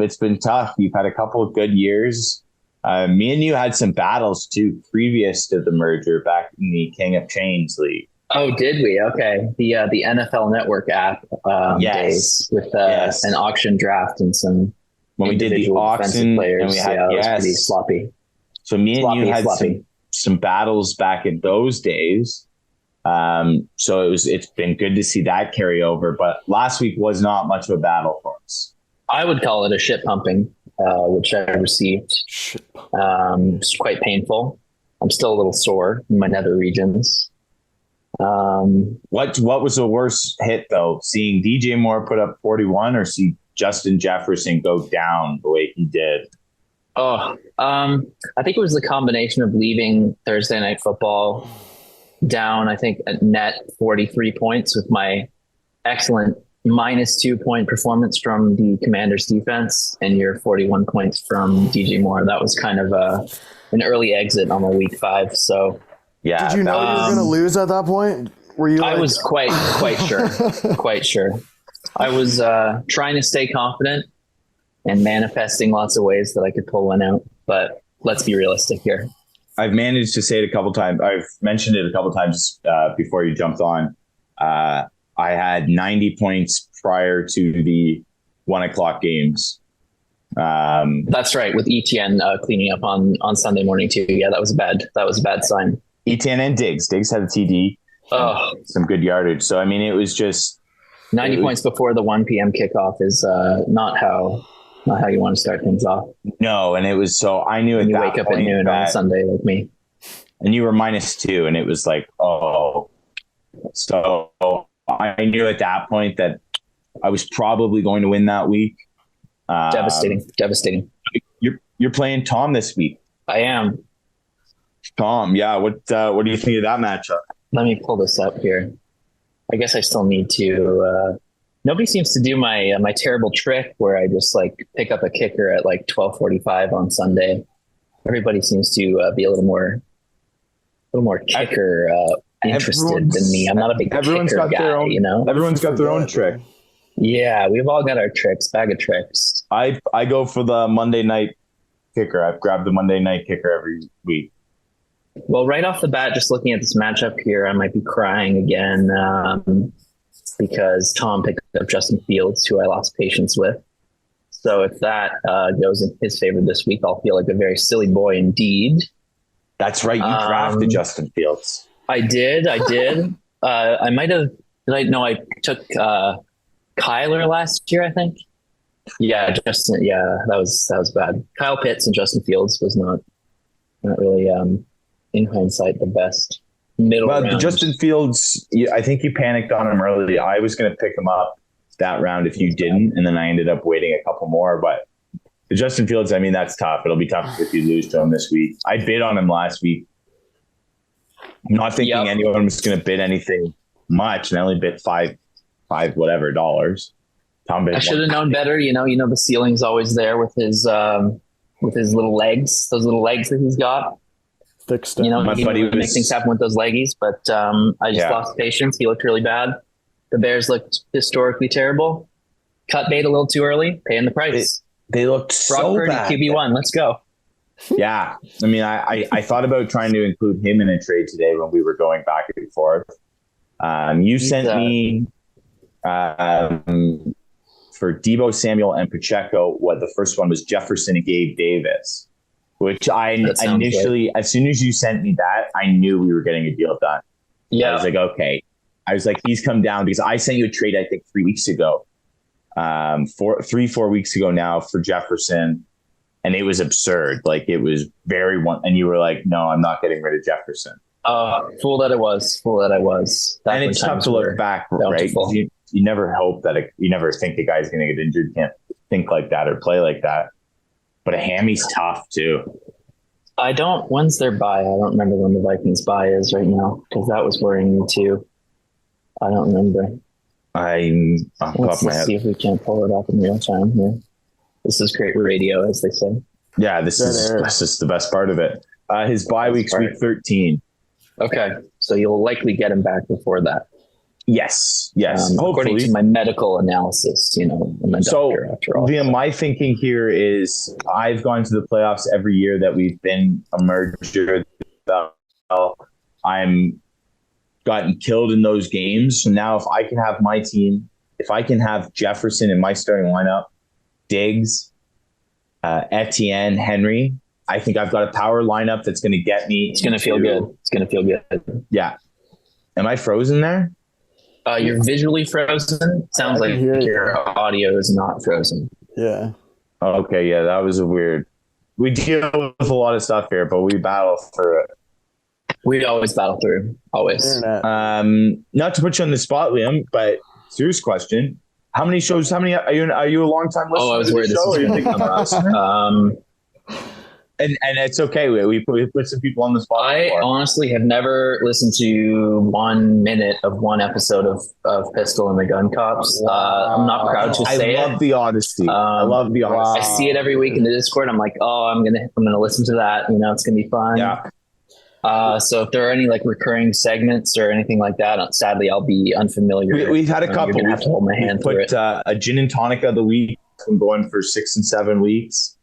You've had a couple of good years. Me and you had some battles too previous to the merger back in the King of Chains League. Oh, did we? Okay. The NFL Network app days with an auction draft and some when we did the auction players. And we had it was pretty sloppy. So me and you had some battles back in those days. So it's been good to see that carry over, but last week was not much of a battle for us. I would call it a shit pumping, which I received. It's quite painful. I'm still a little sore in my nether regions. What was the worst hit though? Seeing DJ Moore put up 41 or see Justin Jefferson go down the way he did? I think it was the combination of leaving Thursday Night Football down, I think, at net 43 points with my excellent -2 point performance from the Commanders defense and your 41 points from DJ Moore. That was kind of an early exit on my week 5. So yeah. Did you know you were going to lose at that point? Were you? I was quite sure, quite sure. I was trying to stay confident and manifesting lots of ways that I could pull one out. But let's be realistic here. I've managed to say it a couple times. I've mentioned it a couple times before you jumped on. I had 90 points prior to the 1 o'clock games. That's right, with Etienne cleaning up on Sunday morning too. Yeah, that was a bad sign. Etienne and Diggs. Diggs had a TD. Some good yardage. So I mean, it was just 90 points before the 1 p.m. kickoff is not how you want to start things off. No, and it was so I knew at you that wake up point at noon on Sunday like me, and you were -2, and it was like, oh. So I knew at that point that I was probably going to win that week. Devastating. You're playing Tom this week. I am. Tom, yeah. What do you think of that matchup? Let me pull this up here. I guess I still need to. Nobody seems to do my terrible trick where I just like pick up a kicker at like 12:45 on Sunday. Everybody seems to be a little more kicker interested than me. I'm not a big kicker guy, you know. Everyone's got their own trick. Yeah, we've all got our tricks, bag of tricks. I go for the Monday night kicker. I've grabbed the Monday night kicker every week. Well, right off the bat, just looking at this matchup here, I might be crying again because Tom picked up Justin Fields, who I lost patience with. So if that goes in his favor this week, I'll feel like a very silly boy indeed. That's right. You drafted Justin Fields. I did. I might have. I took Kyler last year, I think. Yeah, Justin. Yeah, that was bad. Kyle Pitts and Justin Fields was not really, in hindsight, the best middle round. Justin Fields, I think you panicked on him early. I was going to pick him up that round if you didn't, and then I ended up waiting a couple more. But the Justin Fields, I mean, that's tough. It'll be tough if you lose to him this week. I bid on him last week. I'm not thinking anyone was going to bid anything much, and I only bid five whatever dollars. Tom bid. I should have known better. You know, the ceiling's always there with his little legs, those little legs that he's got. Thick stuff. You know, he make things happen with those leggies, but I just lost patience. He looked really bad. The Bears looked historically terrible. Cut bait a little too early, paying the price. They looked so bad. QB1, let's go. Yeah. I mean, I thought about trying to include him in a trade today when we were going back and forth. You sent me for Deebo Samuel and Pacheco, the first one was Jefferson and Gabe Davis, which I initially, as soon as you sent me that, I knew we were getting a deal done. Yeah. I was like, okay. I was like, he's come down because I sent you a trade, I think 3 weeks ago, 4 weeks ago now for Jefferson. And it was absurd. Like it was and you were like, no, I'm not getting rid of Jefferson. Fool that I was. And it's tough to look back, right? You never hope that you never think the guy's going to get injured. You can't think like that or play like that. But a hammy's tough too. When's their bye? I don't remember when the Vikings bye is right now because that was worrying me too. I don't remember. Let's see if we can pull it up in real time here. This is great radio, as they say. Yeah, this is the best part of it. His bye week's week 13. Okay, so you'll likely get him back before that. Yes. According to my medical analysis, I'm a doctor after all. My thinking here is I've gone to the playoffs every year that we've been a merger. I'm gotten killed in those games. So now if I can have my team, if I can have Jefferson in my starting lineup, Diggs, Etienne, Henry, I think I've got a power lineup that's going to get me. It's going to feel good. Yeah. Am I frozen there? You're visually frozen. Sounds like your audio is not frozen. Yeah. Okay. Yeah, that was weird. We deal with a lot of stuff here, but we battle through it. We always battle through. Always. Not to put you on the spot, Liam, but serious question. How many shows? Are you a long time listener? Oh, I was worried this was going to come up. And it's okay. We put some people on the spot. I honestly have never listened to 1 minute of one episode of Pistol and the Gun Cops. I'm not proud to say it. I love the honesty. I see it every week in the Discord. I'm like, oh, I'm gonna listen to that. It's gonna be fun. Yeah. So if there are any like recurring segments or anything like that, sadly I'll be unfamiliar. We've had a You're couple. gonna have to hold my hand through Put it. a gin and tonic of the week. Been going for 6 and 7 weeks.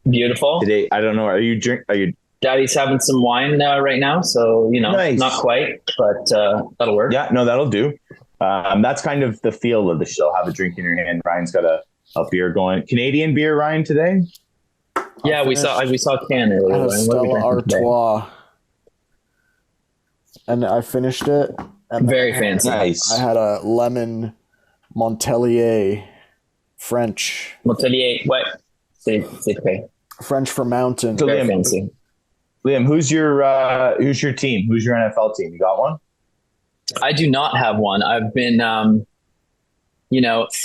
Beautiful. Today, I don't know. Are you? Daddy's having some wine right now, so Nice. not quite, but that'll work. Yeah, no, that'll do. That's kind of the feel of the show. Have a drink in your hand. Ryan's got a beer going. Canadian beer, Ryan, today. Yeah, we saw Can I earlier. had a What are we Stella drinking today? Artois, and I finished it. And Very fancy. Nice. I had a lemon Montpellier French. Montpellier, what? C'est fait. French for mountain. So Very Liam, fancy. who's your team? Who's your NFL team? You got one? I do not have one. I've been,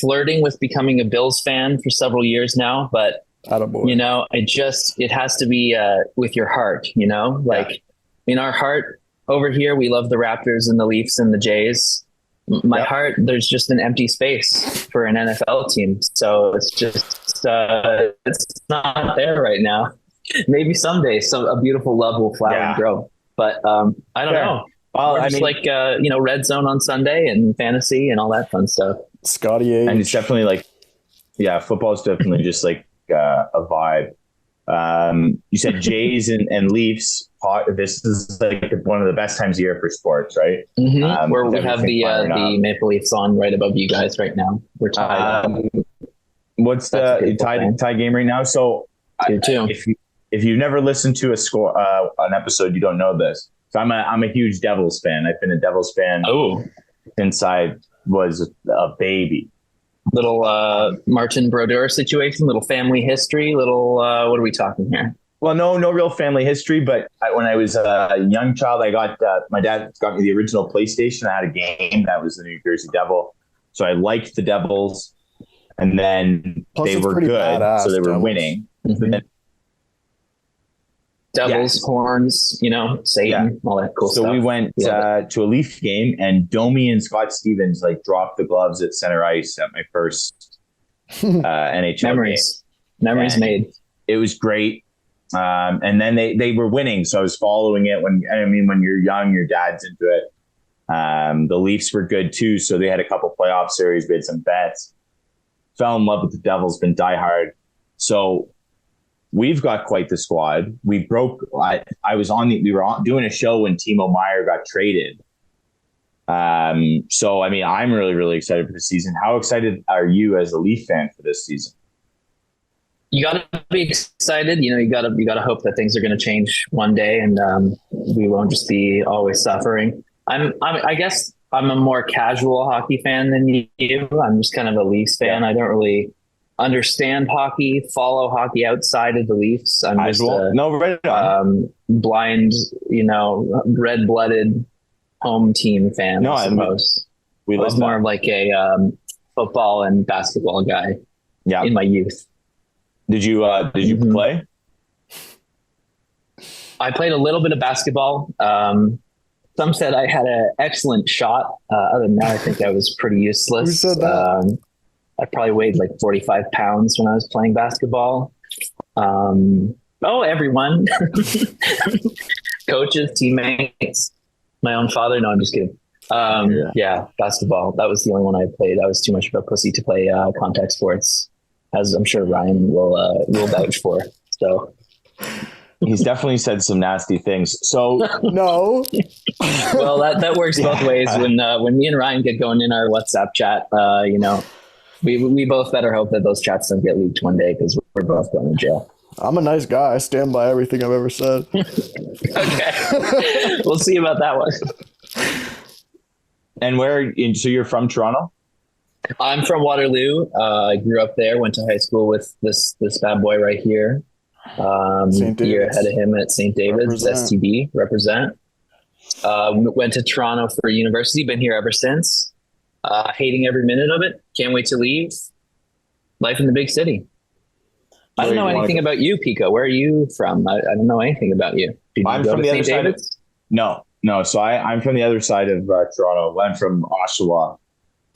flirting with becoming a Bills fan for several years now, but Attaboy. it has to be with your heart, like in our heart over here, we love the Raptors and the Leafs and the Jays. My heart, there's just an empty space for an NFL team. So it's just, it's not there right now. Maybe someday a beautiful love will flower and grow, but I don't know. Well, We're just Red Zone on Sunday and fantasy and all that fun stuff. Scotty H. And it's definitely football is definitely just like a vibe. You said Jays and Leafs. This is like one of the best times of year for sports, right? Mm-hmm. Where we have the firing up. Maple Leafs on right above you guys right now. We're tied. What's the tie game right now? So if you've never listened to an episode, you don't know this. So I'm a huge Devils fan. I've been a Devils fan since I was a baby. Little Martin Brodeur situation, little family history, little what are we talking here? Well, no real family history, but when I was a young child, I got my dad got me the original PlayStation. I had a game that was the New Jersey Devil, so I liked the Devils, and then Plus they it's were pretty good, badass, so they were Devils. winning. Mm-hmm. Devils, horns, Satan, all that cool stuff. So we went to a Leaf game, and Domi and Scott Stevens dropped the gloves at center ice at my first NHL Memories game. Made. It was great. And then they were winning, so I was following it. When you're young, your dad's into it. The Leafs were good too, so they had a couple playoff series. We had some bets. Fell in love with the Devils, been diehard. So we've got quite the squad. We were doing a show when Timo Meier got traded. So I'm really, really excited for the season. How excited are you as a Leaf fan for this season? You got to be excited. You got to hope that things are going to change one day, and we won't just be always suffering. I guess I'm a more casual hockey fan than you. I'm just kind of a Leafs fan. Yeah. I don't really understand hockey, follow hockey outside of the Leafs. I'm just blind, red-blooded home team fan. No, I suppose. I was more of like a football and basketball guy in my youth. Did you play? I played a little bit of basketball. Some said I had an excellent shot. Other than that, I think I was pretty useless. Who said that? I probably weighed like 45 pounds when I was playing basketball. Everyone. Coaches, teammates, my own father. No, I'm just kidding. Basketball. That was the only one I played. I was too much of a pussy to play contact sports, as I'm sure Ryan will vouch for. So he's definitely said some nasty things. So no. Well, that works both ways. When me and Ryan get going in our WhatsApp chat, we both better hope that those chats don't get leaked one day, because we're both going to jail. I'm a nice guy. I stand by everything I've ever said. Okay. We'll see about that one. And so you're from Toronto? I'm from Waterloo. I grew up there, went to high school with this bad boy right here. Year ahead of him at St. David's, STD, represent. Went to Toronto for university, been here ever since. Hating every minute of it. Can't wait to leave. Life in the big city. I don't know anything about you, Pico. Where are you from? I don't know anything about you. I'm from the other side. No. So I'm from the other side of Toronto. I'm from Oshawa.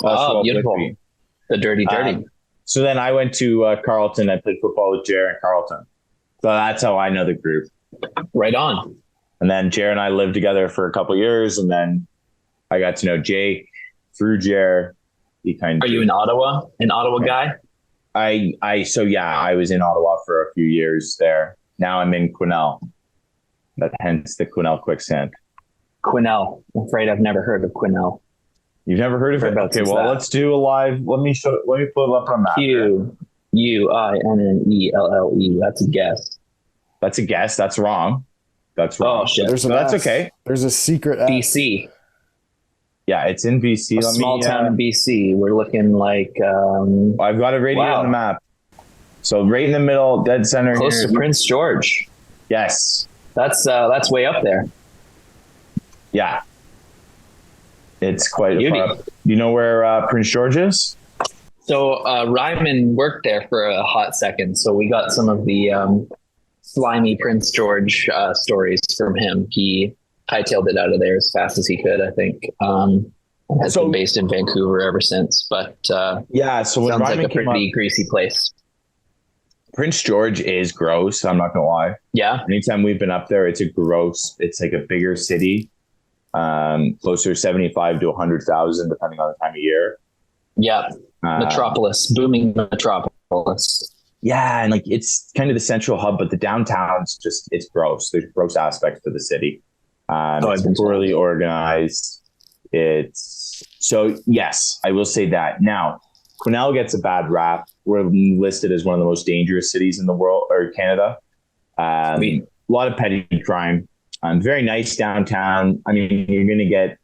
Oh, beautiful. Whitby. The dirty. So then I went to Carleton. I played football with Jer and Carleton. So that's how I know the group. Right on. And then Jer and I lived together for a couple years, and then I got to know Jake through Jer. Are you in Ottawa? An Ottawa guy? I was in Ottawa for a few years there. Now I'm in Quesnel. Hence the Quesnel Quicksand. Quesnel. I'm afraid I've never heard of Quesnel. You've never heard of it? Okay, well, let's do a live. Let me pull it up on that. Quinelle. That's a guess. That's a guess. That's wrong. That's wrong. Oh, shit. That's okay. There's a secret BC. Yeah, it's in BC. Small town in BC. We're looking like... I've got it right here on the map. So right in the middle, dead center. Close to Prince George. Yes. That's way up there. Yeah. It's quite far up. You know where Prince George is? So Ryman worked there for a hot second. So we got some of the slimy Prince George stories from him. He hightailed it out of there as fast as he could, I think. Has been based in Vancouver ever since. But so when sounds Ryman like a pretty greasy place. Prince George is gross. I'm not gonna lie. Yeah. Anytime we've been up there, it's it's like a bigger city, closer to 75 to 100,000, depending on the time of year. Yeah. Metropolis, booming metropolis. Yeah. And like, it's kind of the central hub, but the downtown's it's gross. There's gross aspects to the city. It's poorly organized. Yes, I will say that. Now, Quesnel gets a bad rap. We're listed as one of the most dangerous cities in the world or Canada. A lot of petty crime. Very nice downtown. I mean, you're going to get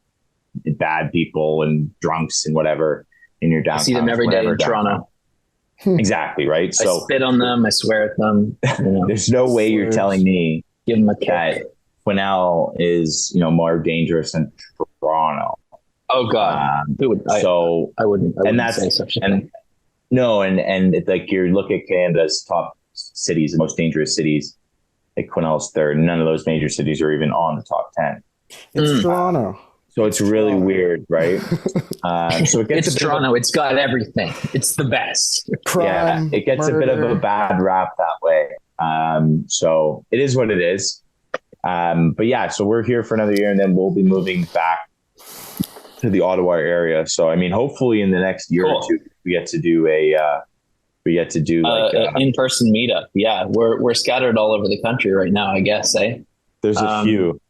bad people and drunks and whatever in your downtown. I see them every day in Toronto. Exactly, right? I spit on them. I swear at them. There's no way you're telling me give them a kick. Quesnel is, more dangerous than Toronto. Oh God! I wouldn't say such a thing. And it's like you look at Canada's top cities, the most dangerous cities. Like Quesnel's third. None of those major cities are even on the top 10. It's Toronto. So it's really weird, right? So it gets it's Toronto. It's got everything. It's the best. Crime, it gets a bit of a bad rap that way. So it is what it is. But yeah, so we're here for another year, and then we'll be moving back to the Ottawa area. So I mean, hopefully in the next year or two, we get to do an in-person meetup. Yeah, we're scattered all over the country right now, I guess. There's a few.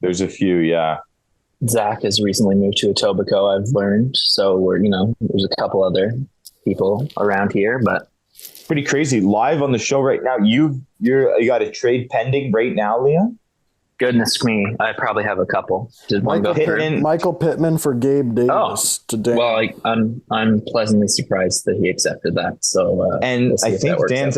Yeah. Zach has recently moved to Etobicoke, I've learned. So there's a couple other people around here, but pretty crazy. Live on the show right now. You got a trade pending right now, Leah? Goodness me, I probably have a couple. Michael Pittman for Gabe Davis today. Well, I'm pleasantly surprised that he accepted that. So, and I think Dan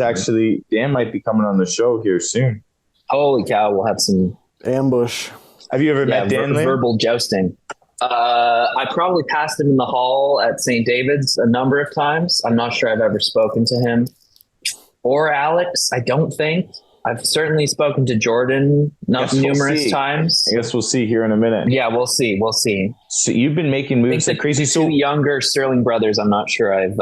might be coming on the show here soon. Holy cow, we'll have some ambush. Have you ever met Dan? Verbal jousting. I probably passed him in the hall at St. David's a number of times. I'm not sure I've ever spoken to him or Alex. I don't think. I've certainly spoken to Jordan numerous times. I guess we'll see here in a minute. Yeah, we'll see. So you've been making moves like crazy. So younger Sterling brothers, I'm not sure I've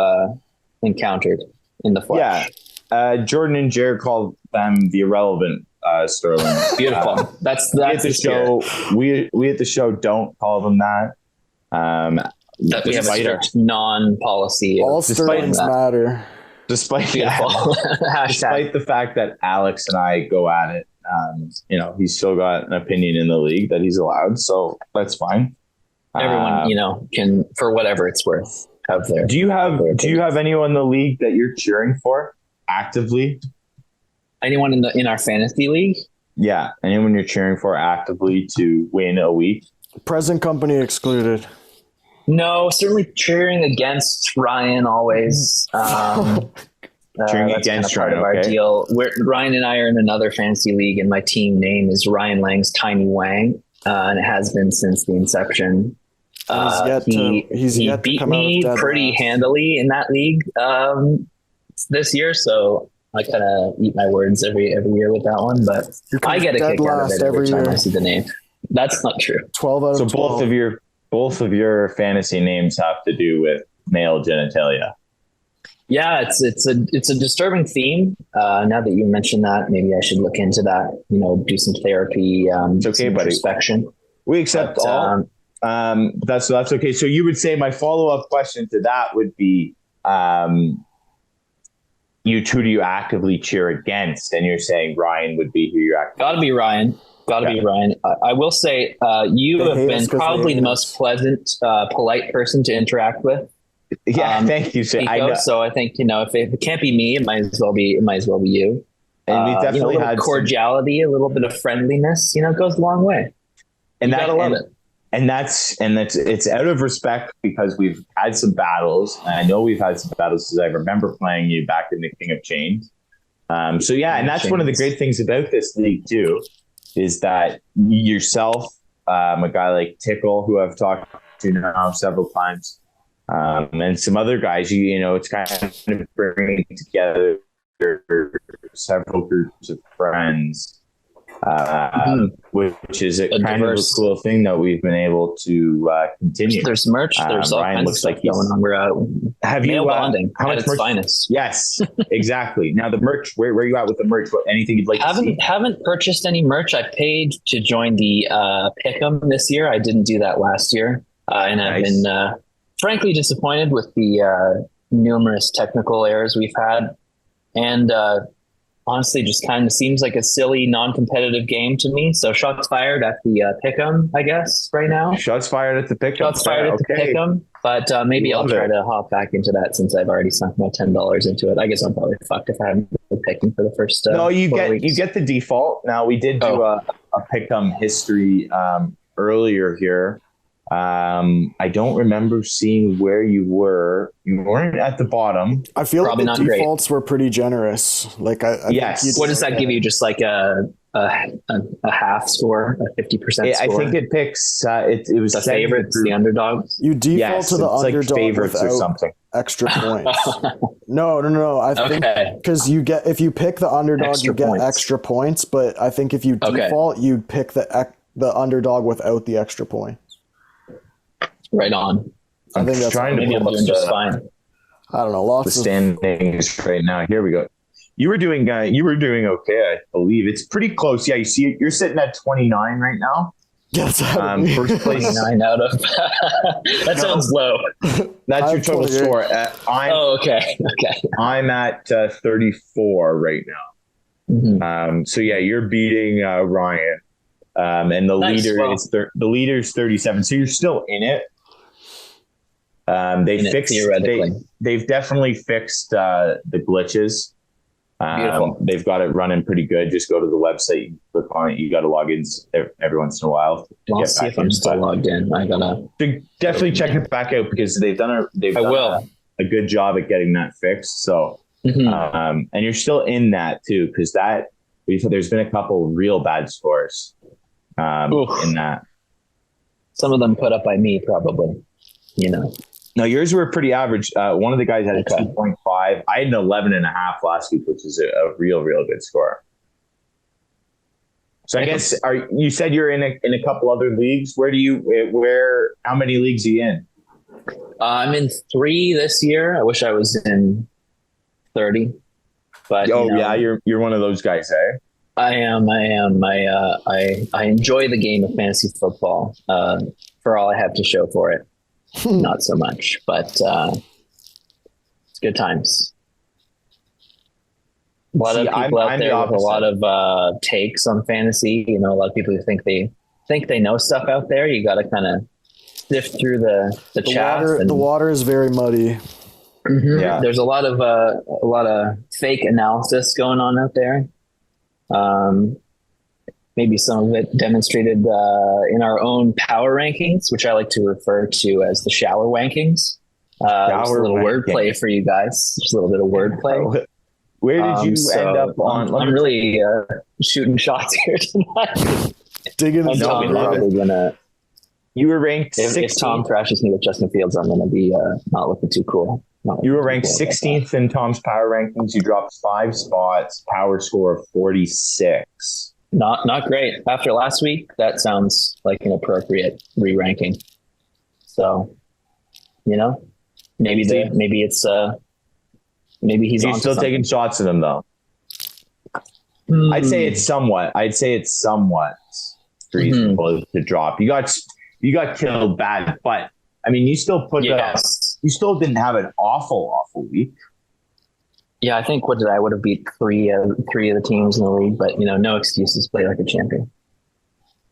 encountered in the flesh. Yeah, Jordan and Jared called them the irrelevant Sterling. Beautiful. That's the show. We at the show don't call them that. We have a strict non-policy. All Sterlings matter. Despite the fact that Alex and I go at it, he's still got an opinion in the league that he's allowed, so that's fine. Everyone, can, for whatever it's worth, have their. Do you have anyone in the league that you're cheering for actively? Anyone in our fantasy league? Yeah, anyone you're cheering for actively to win a week? Present company excluded. No, certainly cheering against Ryan always. Cheering against Ryan, our deal. Ryan and I are in another fantasy league, and my team name is Ryan Lang's Tiny Wang, and it has been since the inception. He beat me pretty handily in that league this year, so I kind of eat my words every year with that one. But I get a kick out of it every time I see the name. That's not true. 12 out of 12. Both of your fantasy names have to do with male genitalia. Yeah, it's a disturbing theme. Now that you mentioned that, maybe I should look into that. You know, do some therapy. It's okay, some buddy. introspection. We accept all. That's okay. So you would say my follow-up question to that would be, who do you actively cheer against? And you're saying Ryan would be who you're actively. Gotta be Ryan. Be Ryan. I will say you have been probably the most pleasant, polite person to interact with. Yeah, thank you. So I know. So I think, you know, if it can't be me, it might as well be you. And we definitely had cordiality, a little bit of friendliness. You know, it goes a long way. And you gotta love it. And that's it's out of respect because we've had some battles, and I know we've had some battles because I remember playing you back in the King of Chains. So yeah, and that's one of the great things about this league too, is that yourself, a guy like Tickle, who I've talked to now several times, and some other guys, you know, it's kind of bringing together several groups of friends. Which is a kind of a cool thing that we've been able to continue. There's merch. There's all Ryan kinds looks of like stuff going on. We're male bonding how at much its merch? finest. Yes, exactly. Now the merch. Where are you at with the merch? What anything you'd like to see? Haven't purchased any merch. I paid to join the Pick'em this year. I didn't do that last year, and I've been frankly disappointed with the numerous technical errors we've had, and honestly, just kind of seems like a silly, non-competitive game to me. So shots fired at the Pick'em, I guess, right now. Shots fired at the Pick'em. Shots fired at the Pick'em. But maybe I'll try to hop back into that since I've already sunk my $10 into it. I guess I'm probably fucked if I haven't been picking for the first No, you 4 weeks. you get the default. Now, we did do a Pick'em history earlier here. I don't remember seeing where you were. You weren't at the bottom. I feel Probably like the not great. defaults were pretty generous. Like I Yes. think What does that give you? Just like a half score, a 50% score? I think it picks. It was the favorites, the underdogs. You default Yes, to the it's like underdog favorites or without something. extra points. No. I think because you get, if you pick the underdog, Extra you get points. extra points. But I think if you default, you pick the underdog without the extra point. Right on. I think that's trying to Maybe I'm pull doing up just the- fine. I don't know. the Lots of standings right now. Here we go. You were doing okay, I believe. It's pretty close. Yeah, you see, you're sitting at 29 right now. Yes, First place. 9 out of that sounds low. That's your I'm total 28. score. Okay. I'm at 34 right now. Mm-hmm. So yeah, you're beating Ryan, and the Nice. leader Well, is the leader's 37. So you're still in it. They've definitely fixed the glitches. Beautiful. They've got it running pretty good. Just go to the website, you click on it. You got to log in every once in a while. I'll see if I'm still logged in. I gotta definitely check it back out because they've done a good job at getting that fixed. So, and you're still in that too because there's been a couple real bad scores in that. Some of them put up by me, probably. You know. No, yours were pretty average. One of the guys had a 2.5. I had an 11.5 last week, which is a real good score. So I guess you said you're in a couple other leagues. How many leagues are you in? I'm in 3 this year. I wish I was in 30. But yeah, you're one of those guys, eh? I am. I enjoy the game of fantasy football for all I have to show for it. Not so much, but it's good times. A lot of people out there with a lot of takes on fantasy. You know, a lot of people who think they know stuff out there. You got to kind of sift through the chaff. The water is very muddy. Mm-hmm. Yeah. There's a lot of fake analysis going on out there. Maybe some of it demonstrated in our own power rankings, which I like to refer to as the shower wankings. Just a little wordplay for you guys. Just a little bit of wordplay. Where did you end up on? I'm really shooting shots here tonight. Digging the You were ranked 16th. If Tom thrashes me with Justin Fields, I'm going to be not looking too cool. You were ranked 16th in Tom's power rankings. You dropped 5 spots, power score of 46. Not great. After last week, that sounds like an appropriate re-ranking. So, you know, maybe it's Maybe he's still something. taking shots at him though. I'd say it's somewhat reasonable to drop. You got killed bad, but I mean, you still you still didn't have an awful week. Yeah, I think I would have beat three of the teams in the league, but no excuses. Play like a champion.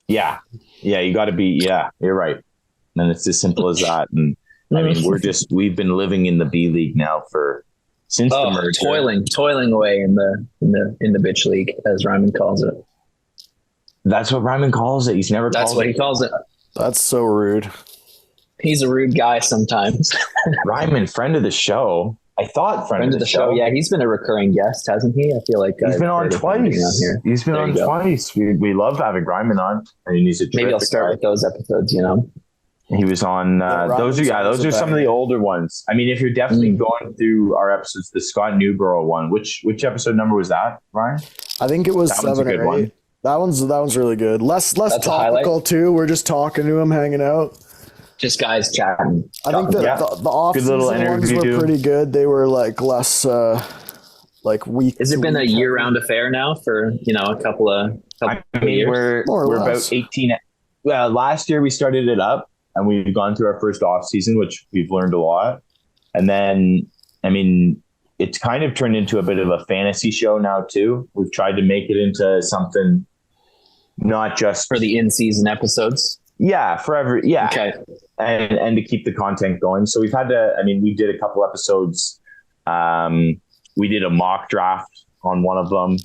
Yeah, you got to be. Yeah, you're right. And it's as simple as that. And I mean, we've been living in the B League now since the merger. Toiling away in the bitch league, as Ryman calls it. That's what Ryman calls it. That's what he calls it. That's so rude. He's a rude guy sometimes. Ryman, friend of the show. I thought friend of the show. Yeah, he's been a recurring guest, hasn't he? I feel like he's been on twice. He's been on twice. We love having Ryman on. I mean, he's a maybe I'll start with those episodes. He was on. Those are some of the older ones. I mean, if you're definitely going through our episodes, the Scott Newborough one. Which episode number was that, Ryan? I think it was 7 or 8. That one's really good. Less topical too. We're just talking to him, hanging out. Just guys chatting. I think the off-season ones were pretty good. They were like less week. Has it been a year-round affair now for a couple of years? We're about 18. Well, last year we started it up, and we've gone through our first off season, which we've learned a lot. And then, I mean, it's kind of turned into a bit of a fantasy show now too. We've tried to make it into something not just for the in-season episodes. Yeah, forever. Yeah. Okay. And to keep the content going. So we've had we did a couple episodes. We did a mock draft on one of them.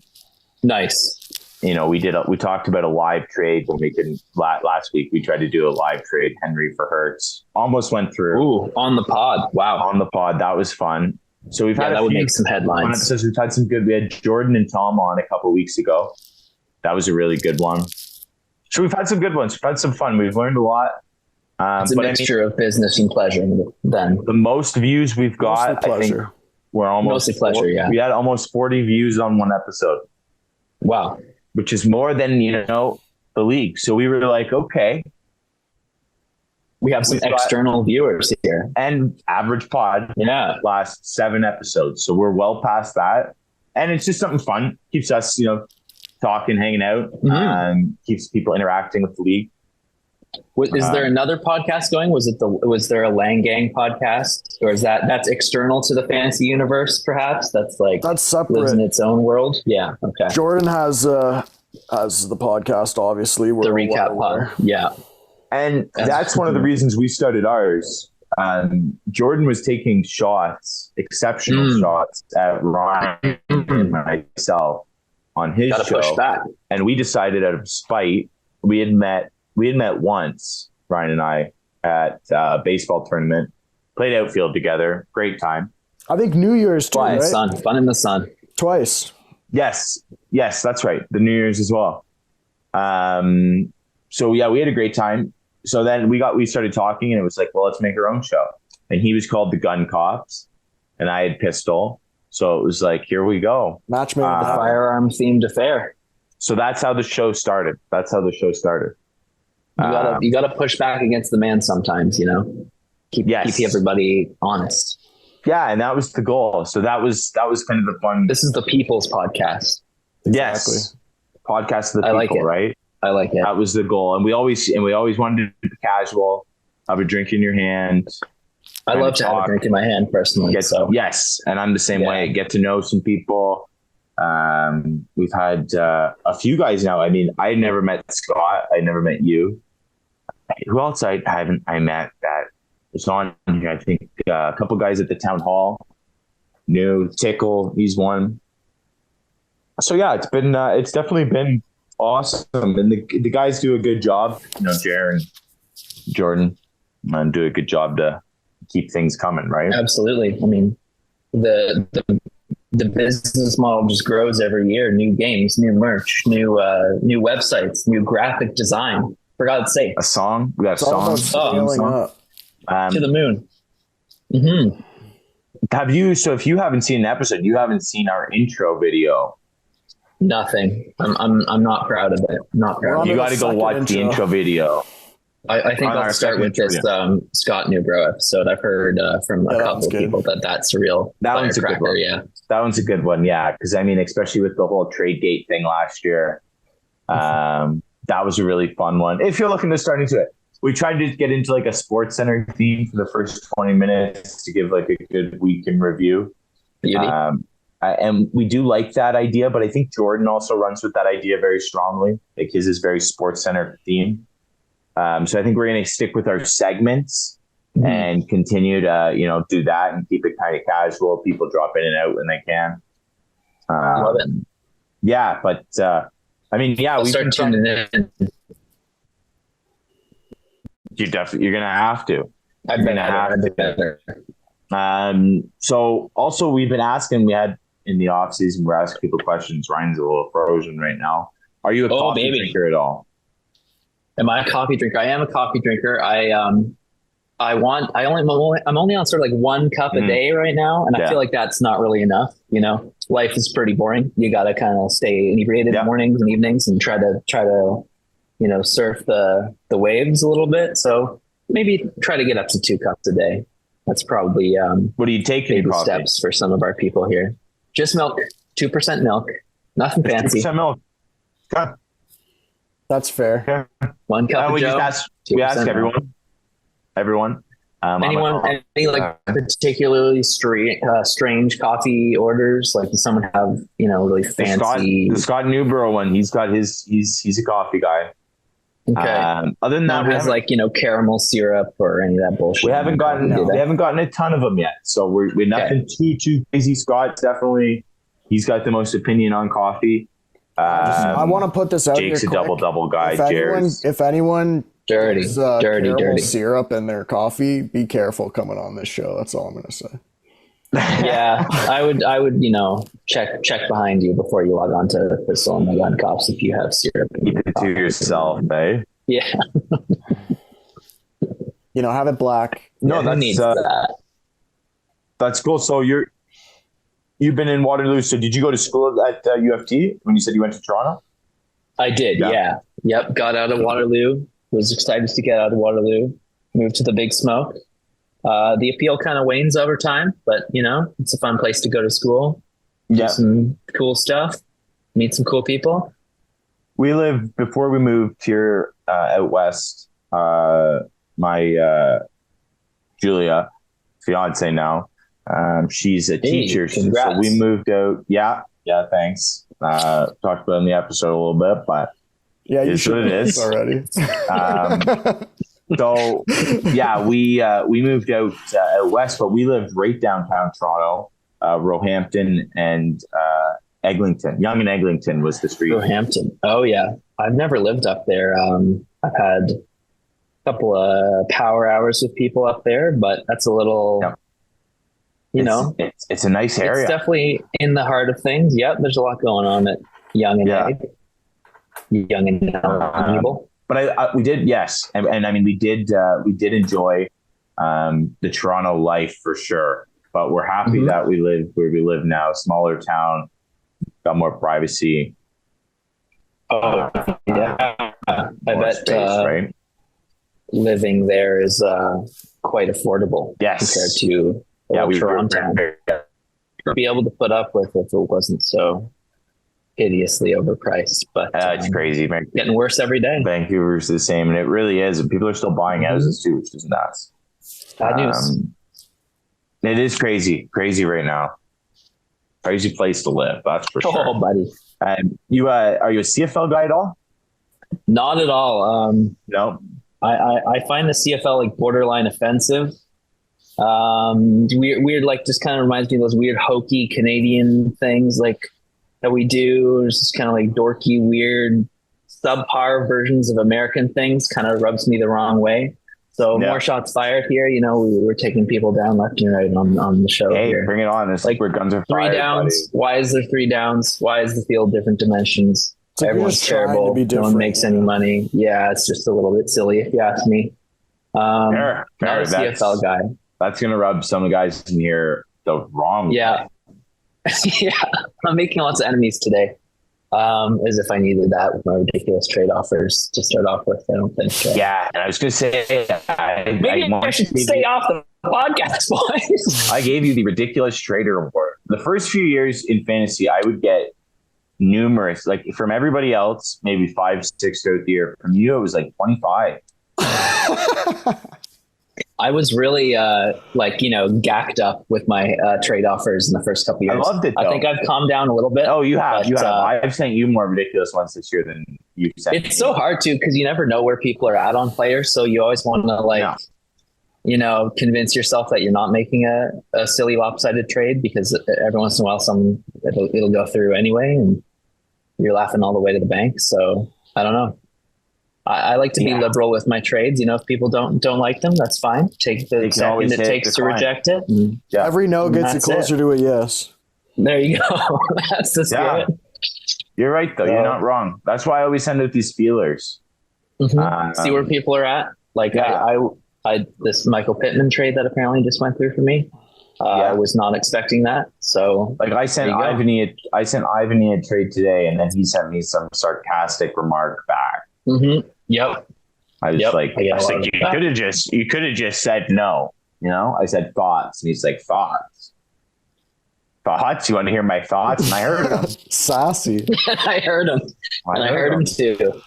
Nice. We talked about a live trade when last week we tried to do a live trade, Henry for Hurts. Almost went through. Ooh, on the pod. Wow. On the pod. That was fun. So we've had that would make some headlines. Episodes. We've had some good. We had Jordan and Tom on a couple of weeks ago. That was a really good one. So we've had some good ones. We've had some fun. We've learned a lot. It's a mixture of business and pleasure. Then the most views we've got, I think, we're almost mostly pleasure. Yeah, we had almost 40 views on one episode. Wow, which is more than the league. So we were like, okay, we have some external viewers here, and average pod. Yeah, last 7 episodes. So we're well past that, and it's just something fun. Keeps us, talking, hanging out, keeps people interacting with the league. Is there another podcast going? Was there a Lang Gang podcast, or is that's external to the fantasy universe? Perhaps that's separate, lives in its own world. Yeah. Okay. Jordan has the podcast, obviously. The recap pod. Yeah. And that's one of the reasons we started ours. Jordan was taking exceptional shots at Ryan and myself on his show, push back. And we decided out of spite, we had met once, Ryan and I, at a baseball tournament, played outfield together. Great time. I think New Year's too, right? Fun in the sun. Twice. Yes, that's right. The New Year's as well. So yeah, we had a great time. So then we started talking, and it was like, well, let's make our own show. And he was called The Gun Cops, and I had Pistol. So it was like, here we go. Match made in heaven. Firearm themed affair. So that's how the show started. You gotta push back against the man sometimes, keep everybody honest. Yeah, and that was the goal. So that was kind of the fun. This is the people's podcast. Exactly. Yes, podcast of the people, like it. Right? I like it. That was the goal, and we always wanted to be casual, have a drink in your hand. I love to have a drink in my hand personally. Yes, and I'm the same way. Get to know some people. We've had a few guys now. I mean, I never met Scott. I never met you. Who else I met that was on here? I think a couple guys at the town hall. New Tickle, he's one. So yeah, it's definitely been awesome, and the guys do a good job. Jared and Jordan do a good job to keep things coming, right? Absolutely. I mean, the business model just grows every year. New games, new merch, new websites, new graphic design. For God's sake, a song. We got songs. To the moon. Mm-hmm. So if you haven't seen an episode, you haven't seen our intro video. Nothing. I'm not proud of it. Not proud. You got to go watch the intro video. I think On I'll our start with segment, this Scott Newbrough episode. I've heard from a Yeah, that couple one's of good. people that's a real That one's a good firecracker. one. Yeah. That one's a good one, yeah. Because I mean, especially with the whole trade gate thing last year, that was a really fun one. If you're looking to start into it, we tried to get into like a Sports Center theme for the first 20 minutes to give like a good week in review. Beauty. And we do like that idea, but I think Jordan also runs with that idea very strongly. Like his is very Sports Center theme. So I think we're going to stick with our segments and continue to, do that and keep it kind of casual. People drop in and out when they can. Love it. Yeah, but I'll we start tuning in. You're going to have to. I've been better. So also we've been asking, we had in the off season, we're asking people questions. Ryan's a little frozen right now. Are you a coffee drinker at all? Am I a coffee drinker? I am a coffee drinker. I'm only on sort of like 1 cup a day right now. And I feel like that's not really enough. Life is pretty boring. You got to kind of stay inebriated in mornings and evenings and try to, surf the waves a little bit. So maybe try to get up to 2 cups a day. That's probably, what do you take in baby coffee? steps for some of our people here. Just milk, 2% milk, nothing fancy. 2% milk. Okay. That's fair. 1 cup of we Joe. just we ask everyone. Anyone, any like particularly strange coffee orders? Like, does someone have really fancy? The Scott Newbrough one. He's got his. He's a coffee guy. Okay. Other than that, no one has like caramel syrup or any of that bullshit. We haven't gotten a ton of them yet, so we're nothing too crazy. Scott definitely, he's got the most opinion on coffee. I want to put this out. Jake's here a quick. double guy. If anyone dirty caramel syrup in their coffee, be careful coming on this show. That's all I'm going to say. Yeah, I would check behind you before you log on to Pistol and the Gun Cops if you have syrup. Keep it to yourself, eh? Yeah. Have it black. No, Who needs that. That's cool. So you've been in Waterloo. So did you go to school at UFT when you said you went to Toronto? I did. Yeah. Yep. Got out of Waterloo. Was excited to get out of Waterloo. Moved to the Big Smoke. The appeal kind of wanes over time, but it's a fun place to go to school. Do some cool stuff. Meet some cool people. We lived before we moved here out west. My Julia, fiance now, she's a teacher, so we moved out. Yeah, thanks. Talked about it in the episode a little bit, but you should what it is already. So we moved out west, but we lived right downtown Toronto, Roehampton and Eglinton. Yonge and Eglinton was the street. Roehampton. Oh yeah, I've never lived up there. I've had a couple of power hours with people up there, but that's a little, it's a nice area. It's definitely in the heart of things. Yep, there's a lot going on at Yonge and Egg. Young and valuable. But we did, yes, and I mean we did enjoy the Toronto life for sure. But we're happy that we live where we live now, smaller town, got more privacy. Oh yeah, I bet space, right? Living there is quite affordable. Yes, compared to Toronto. Be able to put up with if it wasn't so hideously overpriced, but it's crazy, man. Getting worse every day. Vancouver's the same, and it really is. And people are still buying houses too, which is nuts. Bad news. It is crazy right now. Crazy place to live, that's for sure. Oh, buddy. You are you a CFL guy at all? Not at all. No. I find the CFL like borderline offensive. Weird, like just kind of reminds me of those weird hokey Canadian things like that we do. It's just kind of like dorky, weird, subpar versions of American things. Kind of rubs me the wrong way. So more shots fired here. We're taking people down left and right on the show. Hey, here. Bring it on! It's like where guns are fired. 3 downs. Buddy. Why is there 3 downs? Why is the field different dimensions? Everyone's terrible. No one makes any money. Yeah, it's just a little bit silly if you ask me. Fair. Not a CFL guy. That's gonna rub some of the guys in here the wrong way. Yeah. Yeah, I'm making lots of enemies today. As if I needed that with my ridiculous trade offers to start off with. I don't think. Yeah, and I was going to say, Maybe I should stay off the podcast, boys. I gave you the ridiculous trader award. The first few years in fantasy, I would get numerous, like from everybody else, maybe 5, 6 throughout the year. From you, it was like 25. I was really gacked up with my trade offers in the first couple years. I loved it, though. I think I've calmed down a little bit. Oh, you have. But, I've sent you more ridiculous ones this year than you've sent. It's so hard to, because you never know where people are at on players. So you always want to convince yourself that you're not making a silly lopsided trade, because every once in a while it'll go through anyway, and you're laughing all the way to the bank. So I don't know. I like to be liberal with my trades. If people don't like them, that's fine. Take the second it takes to reject it. Every no gets you closer to a yes. There you go. That's the spirit. You're right, though. You're not wrong. That's why I always send out these feelers. See where people are at. Like I this Michael Pittman trade that apparently just went through for me. I was not expecting that. So like I sent Ivany a trade today, and then he sent me some sarcastic remark back. Yep. I was like, you could have just said no. I said thoughts, and he's like, thoughts. You want to hear my thoughts? And I heard him. Sassy. I heard him. I heard him too.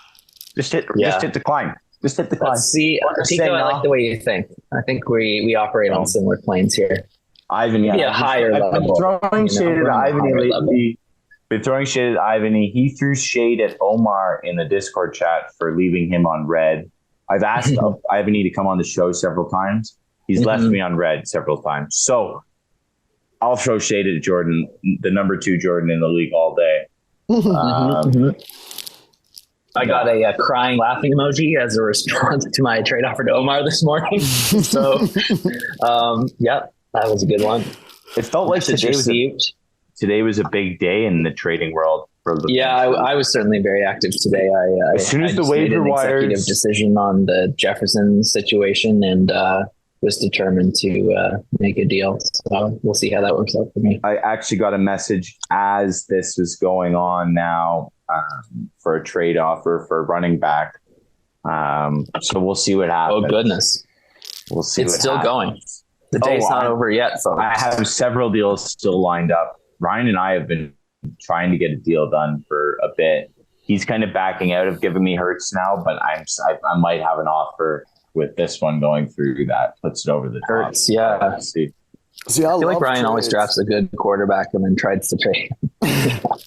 Just hit decline. Just hit decline. See, Tico, I like the way you think. I think we operate on similar planes here. Ivan, maybe a higher level. I've been throwing shade at Ivany lately. He threw shade at Omar in the Discord chat for leaving him on red. I've asked Ivany to come on the show several times. He's left me on red several times. So I'll throw shade at Jordan, the number 2 Jordan in the league, all day. I got a crying laughing emoji as a response to my trade offer to Omar this morning. So, that was a good one. It felt like today was a big day in the trading world. I was certainly very active today. As soon as the waiver wires, executive decision on the Jefferson situation, and was determined to make a deal. So we'll see how that works out for me. I actually got a message as this was going on now for a trade offer for running back. So we'll see what happens. Oh goodness, we'll see. It's still going. The day's not over yet, folks. I have several deals still lined up. Ryan and I have been trying to get a deal done for a bit. He's kind of backing out of giving me Hurts now, but I might have an offer with this one going through that puts it over the top. Hurts, yeah. See, I feel like Ryan always drafts a good quarterback and then tries to trade.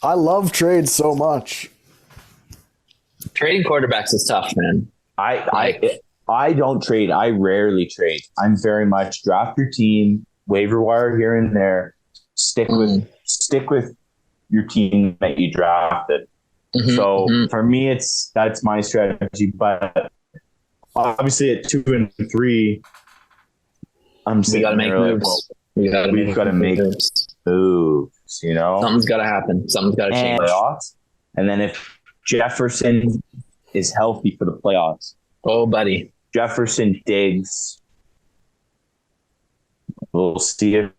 I love trades so much. Trading quarterbacks is tough, man. I don't trade. I rarely trade. I'm very much draft your team, waiver wire here and there. Stick with your team that you drafted. So for me, that's my strategy. But obviously at 2 and 3, we got to make moves. We've got to make moves. Something's got to happen. Something's got to change. Playoffs. And then if Jefferson is healthy for the playoffs, oh buddy, Jefferson, Diggs. We'll see if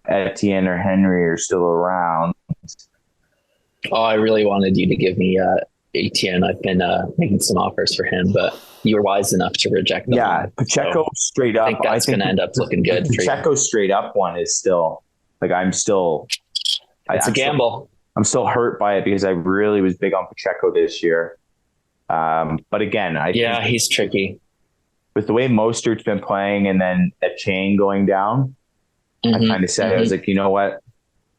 Etienne or Henry are still around. Oh, I really wanted you to give me Etienne. I've been making some offers for him, but you were wise enough to reject them. Yeah, Pacheco straight up. I think that's going to end up looking good. Pacheco straight up one is still it's a gamble. I'm still hurt by it because I really was big on Pacheco this year. But again, I think he's tricky with the way Mostert's been playing, and then a chain going down. I kind of said I was like, you know what?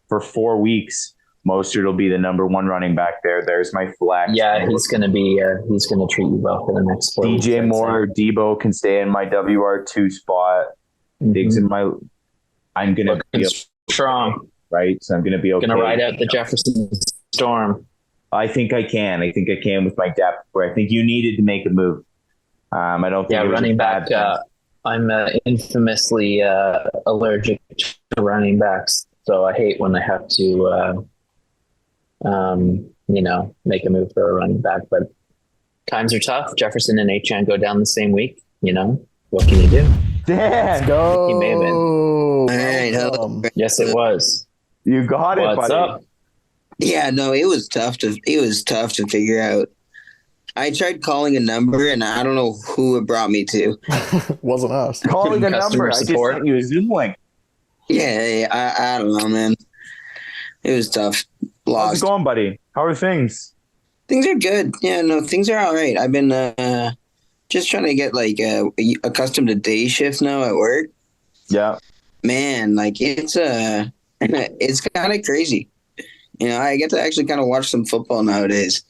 For 4 weeks, Mostert will be the number 1 running back there. There's my flex. Yeah, he's going to treat you well for the next 4 weeks. DJ Moore or Debo can stay in my WR2 spot. Diggs in my. I'm going to be strong, right? So I'm going to be okay. Going to ride out the Jefferson storm. I think I can. With my depth, where I think you needed to make a move. I don't think running back. I'm infamously allergic to running backs, so I hate when I have to, make a move for a running back. But times are tough. Jefferson and Achane go down the same week. What can you do? Let's go. He may have been. All right. Yes, it was. You got it, What's buddy. up? Yeah, no, it was tough to figure out. I tried calling a number, and I don't know who it brought me to. Wasn't us. Calling a Customer number. I just support. sent you a Zoom link. Yeah, I don't know, man. It was tough. How's Lost. it going, buddy? How are things? Things are good. Yeah, no, things are all right. I've been just trying to get like accustomed to day shift now at work. Yeah. Man, like it's it's kind of crazy. You know, I get to actually kind of watch some football nowadays.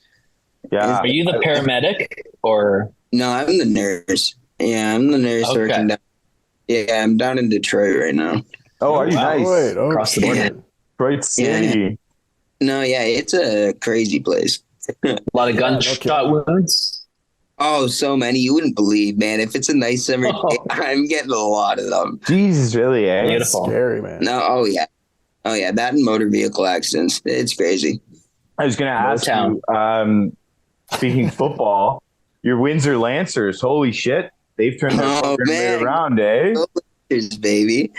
Yeah. Are you the paramedic or? No, I'm the nurse. Yeah, I'm the nurse Okay. working down. Yeah, I'm down in Detroit right now. Oh, are you Wow. nice? Wait, oh, Across the board. Yeah. Detroit City. No, yeah, it's a crazy place. A lot of gunshot wounds. Oh, so many. You wouldn't believe, man. If it's a nice summer day, Oh. I'm getting a lot of them. Jesus, really, eh? Beautiful. Scary, man. No, oh yeah. That and motor vehicle accidents. It's crazy. I was going to ask Motown. you, speaking football, your Windsor Lancers, holy shit. They've turned their Oh, program man. around, eh? Cheers, baby.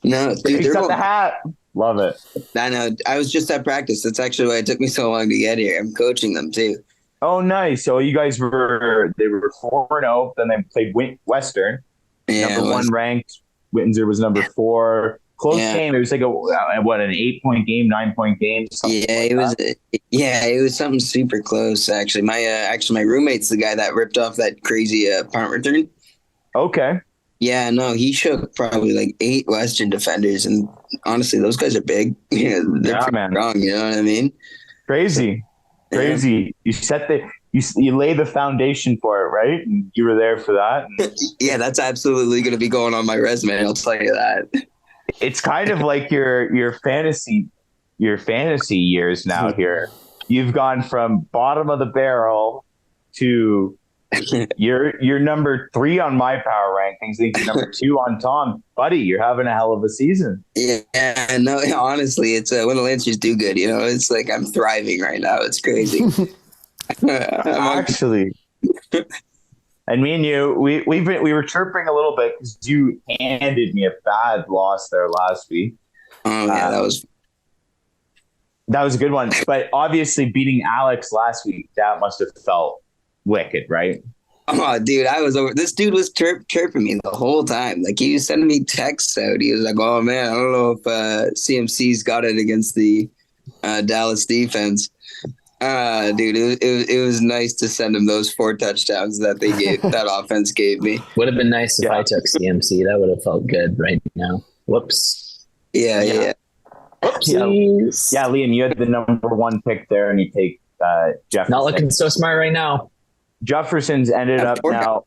No, dude, Except the hat. Love it. I know. I was just at practice. That's actually why it took me so long to get here. I'm coaching them too. Oh, nice. So you guys they were 4-0, then they played Western. Yeah, Number one ranked. Windsor was number 4. Close Yeah. game. It was like an 8-point game, 9-point game. Yeah, like it was. that. Yeah, it was something super close. Actually, my roommate's the guy that ripped off that crazy punt return. Okay. Yeah, no, he shook probably like 8 Western defenders, and honestly, those guys are big. Yeah, they're Yeah, pretty man. strong. You know what I mean? Crazy. You set you lay the foundation for it, right? And you were there for that. And Yeah, that's absolutely going to be going on my resume. I'll tell you that. it's kind of like your fantasy years now here. You've gone from bottom of the barrel to you're number 3 on my power rankings. I think you're number 2 on Tom. Buddy, you're having a hell of a season. Yeah, no, honestly, it's when the Lancers do good, you know, it's like I'm thriving right now. It's crazy. Actually. And me and you, we were chirping a little bit because you handed me a bad loss there last week. Oh yeah, that was a good one. But obviously, beating Alex last week, that must have felt wicked, right? Oh, dude, I was over. This dude was chirping me the whole time. Like he was sending me texts out. He was like, "Oh man, I don't know if CMC's got it against the Dallas defense." Dude, it was nice to send him those 4 touchdowns that they gave. That offense gave me. Would have been nice if I took CMC. That would have felt good right now. Whoops. Yeah. Whoopsies. Yeah, Liam, you had the number 1 pick there, and you take Jefferson. Not looking so smart right now. Jefferson's ended up now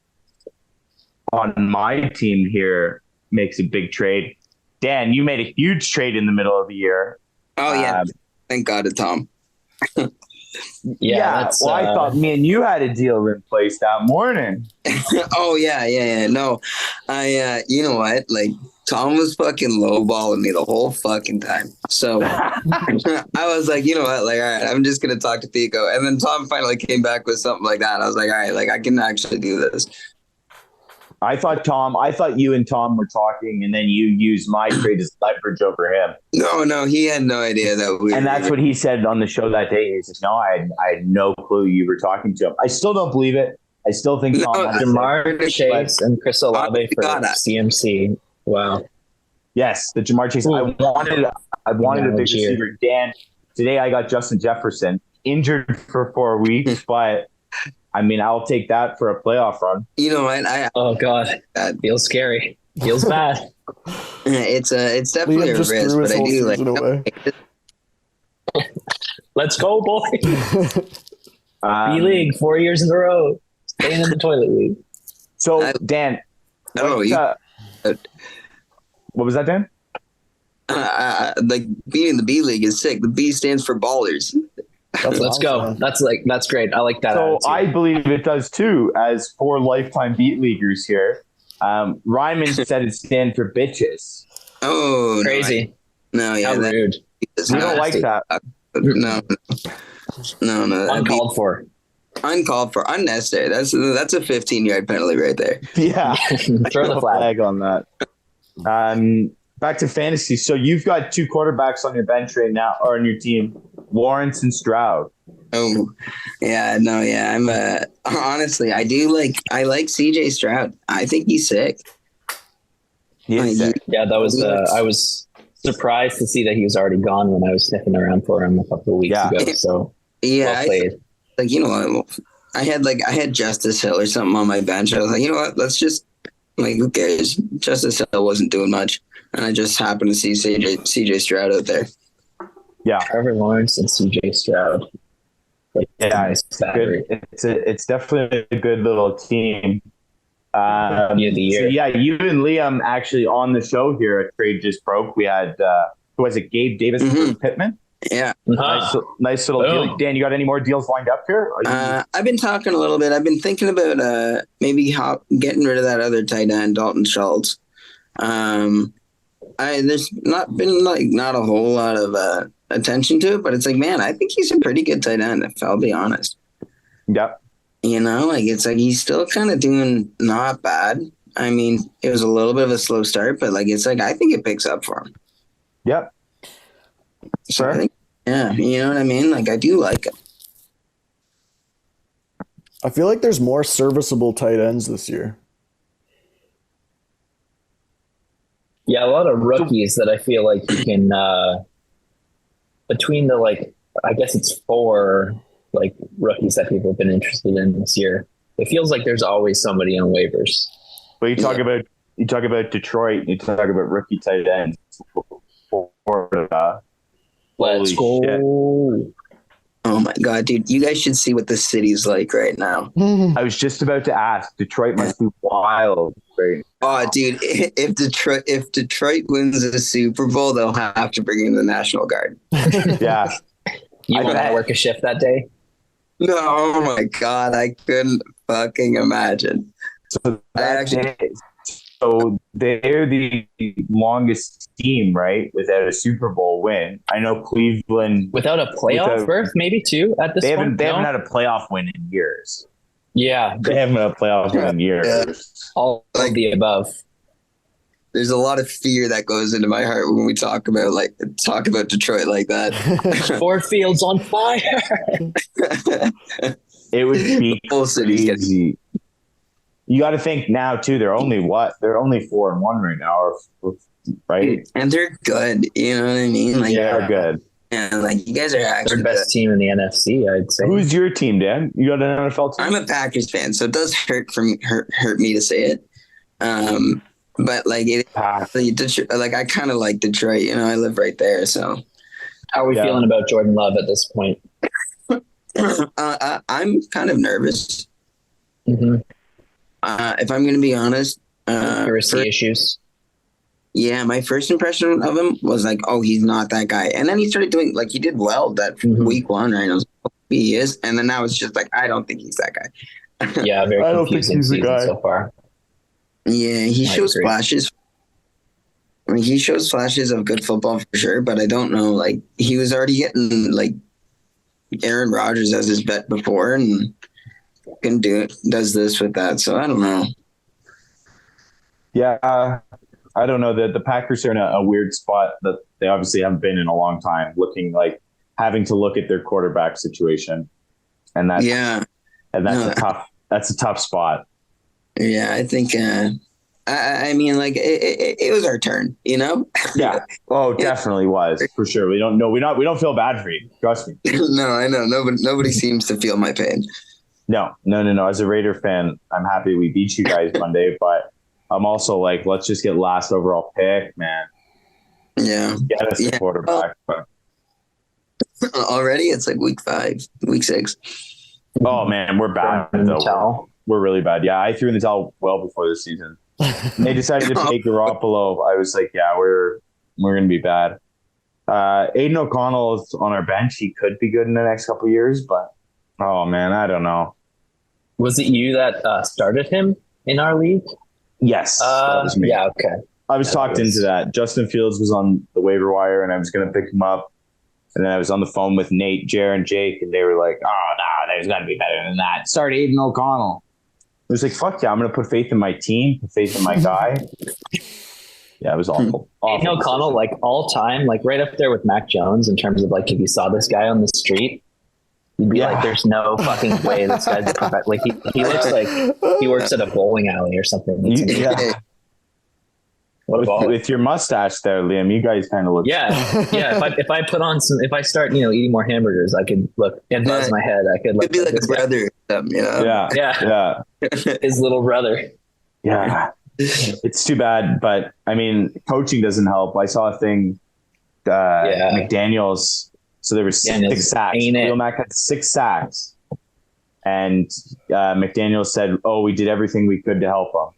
on my team here, makes a big trade. Dan, you made a huge trade in the middle of the year. Oh yeah, thank God to Tom. That's, I thought me and you had a deal in place that morning. Oh yeah. No, I you know what? Like Tom was fucking lowballing me the whole fucking time. So I was like, you know what? Like, all right, I'm just gonna talk to Pico. And then Tom finally came back with something like that. I was like, all right, like I can actually do this. I thought you and Tom were talking, and then you used my trade as leverage over him. No, he had no idea that we. And that's what he said on the show that day. He says, "No, I had no clue you were talking to him." I still don't believe it. I still think Tom. Jamar Chase and Chris Olave for CMC. Wow. Yes, the Jamar Chase. I wanted a big receiver. Dan, today I got Justin Jefferson injured for 4 weeks, but I mean, I'll take that for a playoff run. You know what? Oh God, that feels scary. Feels bad. It's definitely a risk, but I do like. Let's go, boys! B League 4 years in a row, staying in the toilet league. So Dan, what was that, Dan? Like beating the B League is sick. The B stands for ballers. Let's go. That's great. I like that. So attitude. I believe it does too. As 4 lifetime beat leaguers here, Ryman said it stands for bitches. Oh, crazy! No, yeah, how rude. We don't like that. No. Uncalled for. Uncalled for. Unnecessary. That's a 15-yard penalty right there. Yeah, throw the flag on that. Back to fantasy. So you've got 2 quarterbacks on your bench right now, or on your team. Lawrence and Stroud. Oh, yeah, no, yeah. Honestly, I like CJ Stroud. I think he's sick. Yeah, that was, I was surprised to see that he was already gone when I was sniffing around for him a couple of weeks ago. So, yeah, well played. Like, you know what? I had Justice Hill or something on my bench. I was like, you know what? Let's just, like, who cares? Justice Hill wasn't doing much. And I just happened to see CJ Stroud out there. Yeah. Trevor Lawrence and CJ Stroud. Nice good. It's definitely a good little team. The year. So yeah, you and Liam actually on the show here. A trade just broke. We had who was it? Gabe Davis and Pittman. Yeah, nice little deal. Dan, you got any more deals lined up here? I've been talking a little bit. I've been thinking about maybe getting rid of that other tight end, Dalton Schultz. There's not been not a whole lot of attention to it, but it's like, man, I think he's a pretty good tight end, if I'll be honest. Yep. You know, like, it's like he's still kind of doing not bad. I mean, it was a little bit of a slow start, but like, it's like, I think it picks up for him. Yep. So I think, yeah, you know what I mean? Like, I do like it. I feel like there's more serviceable tight ends this year. Yeah, a lot of rookies that I feel like you can, between the, like, I guess it's 4 like rookies that people have been interested in this year. It feels like there's always somebody on waivers. But you talk about Detroit, you talk about rookie tight ends. Let's go. Shit. Oh my God, dude. You guys should see what the city's like right now. I was just about to ask. Detroit must be wild. Right? Oh, dude, if Detroit wins the Super Bowl, they'll have to bring in the National Guard. Yeah. You want to work a shift that day? No, oh my God, I couldn't fucking imagine. So they're the longest team, right, without a Super Bowl win. I know Cleveland without a playoff berth, maybe 2 at this point. They haven't had a playoff win in years. Yeah, they haven't had a playoff win in years. Yeah. All like the above. There's a lot of fear that goes into my heart when we talk about Detroit like that. Ford Field's on fire. It would be crazy. You got to think now too. They're only 4-1 right now, right? And they're good. You know what I mean? Like, they're good. And like, you guys are actually the best team in the NFC, I'd say. Who's your team, Dan? You got an NFL team? I'm a Packers fan, so it does hurt me to say it. But like, like, I kind of like Detroit. You know, I live right there. So, how are we feeling about Jordan Love at this point? I'm kind of nervous. Mm-hmm. If I'm going to be honest, accuracy issues. Yeah, my first impression of him was like, oh, he's not that guy. And then he started doing, like, he did well that week 1, right? I was like, oh, he is. And then now it's just like, I don't think he's that guy. Yeah, very I don't think he's the guy so far. Yeah, he shows flashes. I mean, he shows flashes of good football for sure, but I don't know. Like, he was already getting, like, Aaron Rodgers as his bet before and does this with that. So I don't know. Yeah, I don't know. The Packers are in a weird spot that they obviously haven't been in a long time, having to look at their quarterback situation. And that's a tough spot. Yeah, I think I mean, like, it was our turn, you know? Yeah. Oh, definitely was, for sure. We don't feel bad for you. Trust me. No, I know. Nobody seems to feel my pain. No. As a Raider fan, I'm happy we beat you guys Monday, but I'm also like, let's just get last overall pick, man. Yeah. Get us a quarterback. Already? It's like week 5, week 6. Oh, man, we're bad, though. We're really bad. Yeah, I threw in the towel well before this season. They decided to take Garoppolo. I was like, yeah, we're going to be bad. Aiden O'Connell is on our bench. He could be good in the next couple of years, but, oh, man, I don't know. Was it you that started him in our league? Yes, that was me. Yeah, okay. I was talked into that. Justin Fields was on the waiver wire, and I was going to pick him up. And then I was on the phone with Nate, Jared, and Jake, and they were like, oh, no, there's got to be better than that. Start Aiden O'Connell. I was like, fuck yeah, I'm going to put faith in my team, put faith in my guy. Yeah, it was awful. Aiden O'Connell, like all time, like right up there with Mac Jones in terms of like if you saw this guy on the street, you'd be like, "There's no fucking way this guy's a perfect." Like he looks like he works at a bowling alley or something. Yeah. With your mustache there, Liam, you guys kind of look. Yeah. If I put on if I start, eating more hamburgers, I could look and buzz my head. I could look. It'd be like a brother, Yeah. His little brother. Yeah. It's too bad, but I mean, coaching doesn't help. I saw a thing, McDaniels. So there were six sacks. Khalil Mack had 6 sacks, and McDaniels said, "Oh, we did everything we could to help him."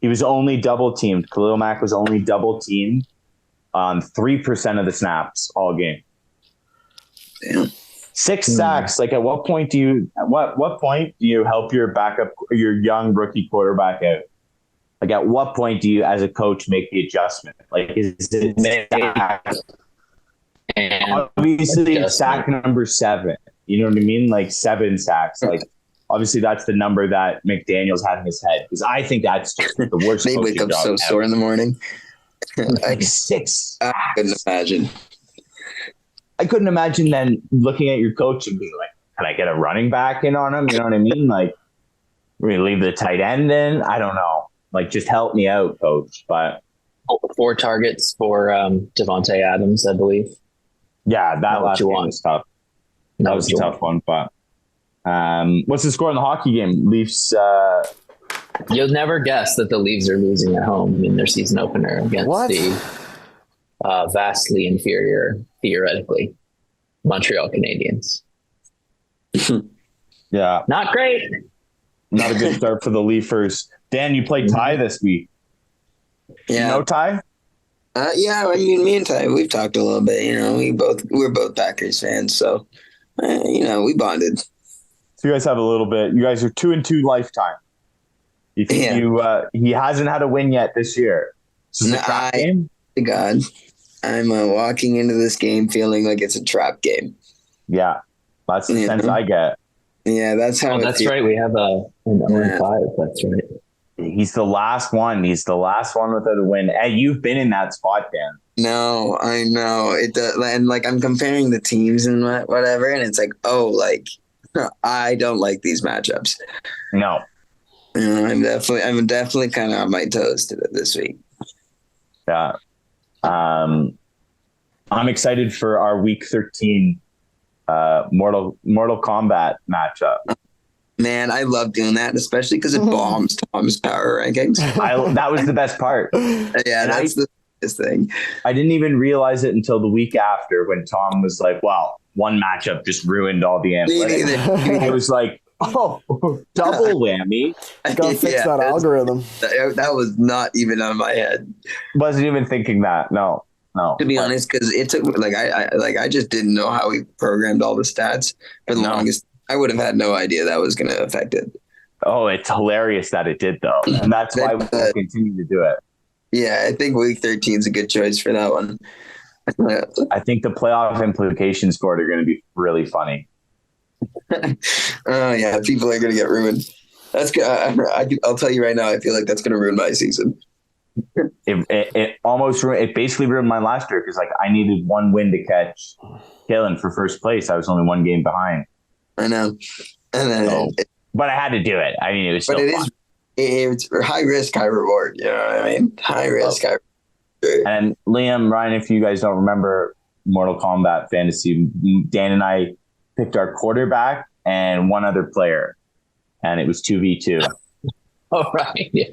He was only double teamed. Khalil Mack was only double teamed on 3% of the snaps all game. Damn. 6 sacks. Like, at what point do you help your backup, your young rookie quarterback out? Like, at what point do you, as a coach, make the adjustment? Like, is it obviously sack number 7? You know what I mean? Like 7 sacks. Like, obviously that's the number that McDaniels had in his head, because I think that's just the worst. They wake up so sore in the morning. Like 6. I couldn't imagine. I couldn't imagine then looking at your coach and being like, "Can I get a running back in on him?" You know what I mean? Like, we leave the tight end in. I don't know. Like, just help me out, coach. But 4 targets for Devontae Adams, I believe. Yeah, that last one was tough. That was a tough one. But what's the score in the hockey game? Leafs. You'll never guess that the Leafs are losing at home in their season opener against the vastly inferior, theoretically, Montreal Canadiens. Yeah. Not great. Not a good start for the Leafers. Dan, you played Ty this week. Yeah. You know Ty? Yeah, I mean, me and Ty, we've talked a little bit. We're both Packers fans, so we bonded. So you guys have a little bit. You guys are 2-2 lifetime. You think he hasn't had a win yet this year? This is a trap game? God, I'm walking into this game feeling like it's a trap game. Yeah, that's the sense I get. Yeah, that's how. That's right. We have an 0-5. That's right. He's the last one. He's the last one without a win. Hey, you've been in that spot, Dan. No, I know it. And like, I'm comparing the teams and whatever, and it's like, I don't like these matchups. No, I'm definitely kind of on my toes to it this week. Yeah, I'm excited for our Week 13 Mortal Kombat matchup. Man, I love doing that, especially because it bombs Tom's power rankings. That was the best part. Yeah, that's the best thing. I didn't even realize it until the week after when Tom was like, "Wow, one matchup just ruined all the analytics." I was like, "Oh, double whammy!" Gotta fix that algorithm. That was not even on my head. Wasn't even thinking that. No. To be honest, because it took I just didn't know how we programmed all the stats for the longest. I would have had no idea that was going to affect it. Oh, it's hilarious that it did, though. And that's why we continue to do it. Yeah, I think Week 13 is a good choice for that one. I think the playoff implications for it are going to be really funny. Oh, yeah, people are going to get ruined. That's good. I'll tell you right now, I feel like that's going to ruin my season. It almost ruined. It basically ruined my last year because I needed one win to catch Kalen for first place. I was only 1 game behind. I know, and then but I had to do it. I mean, it was. But it's high risk, high reward. You know what I mean? High risk, high reward. And Liam, Ryan, if you guys don't remember Mortal Kombat Fantasy, Dan and I picked our quarterback and one other player, and it was 2v2. Oh right, yeah.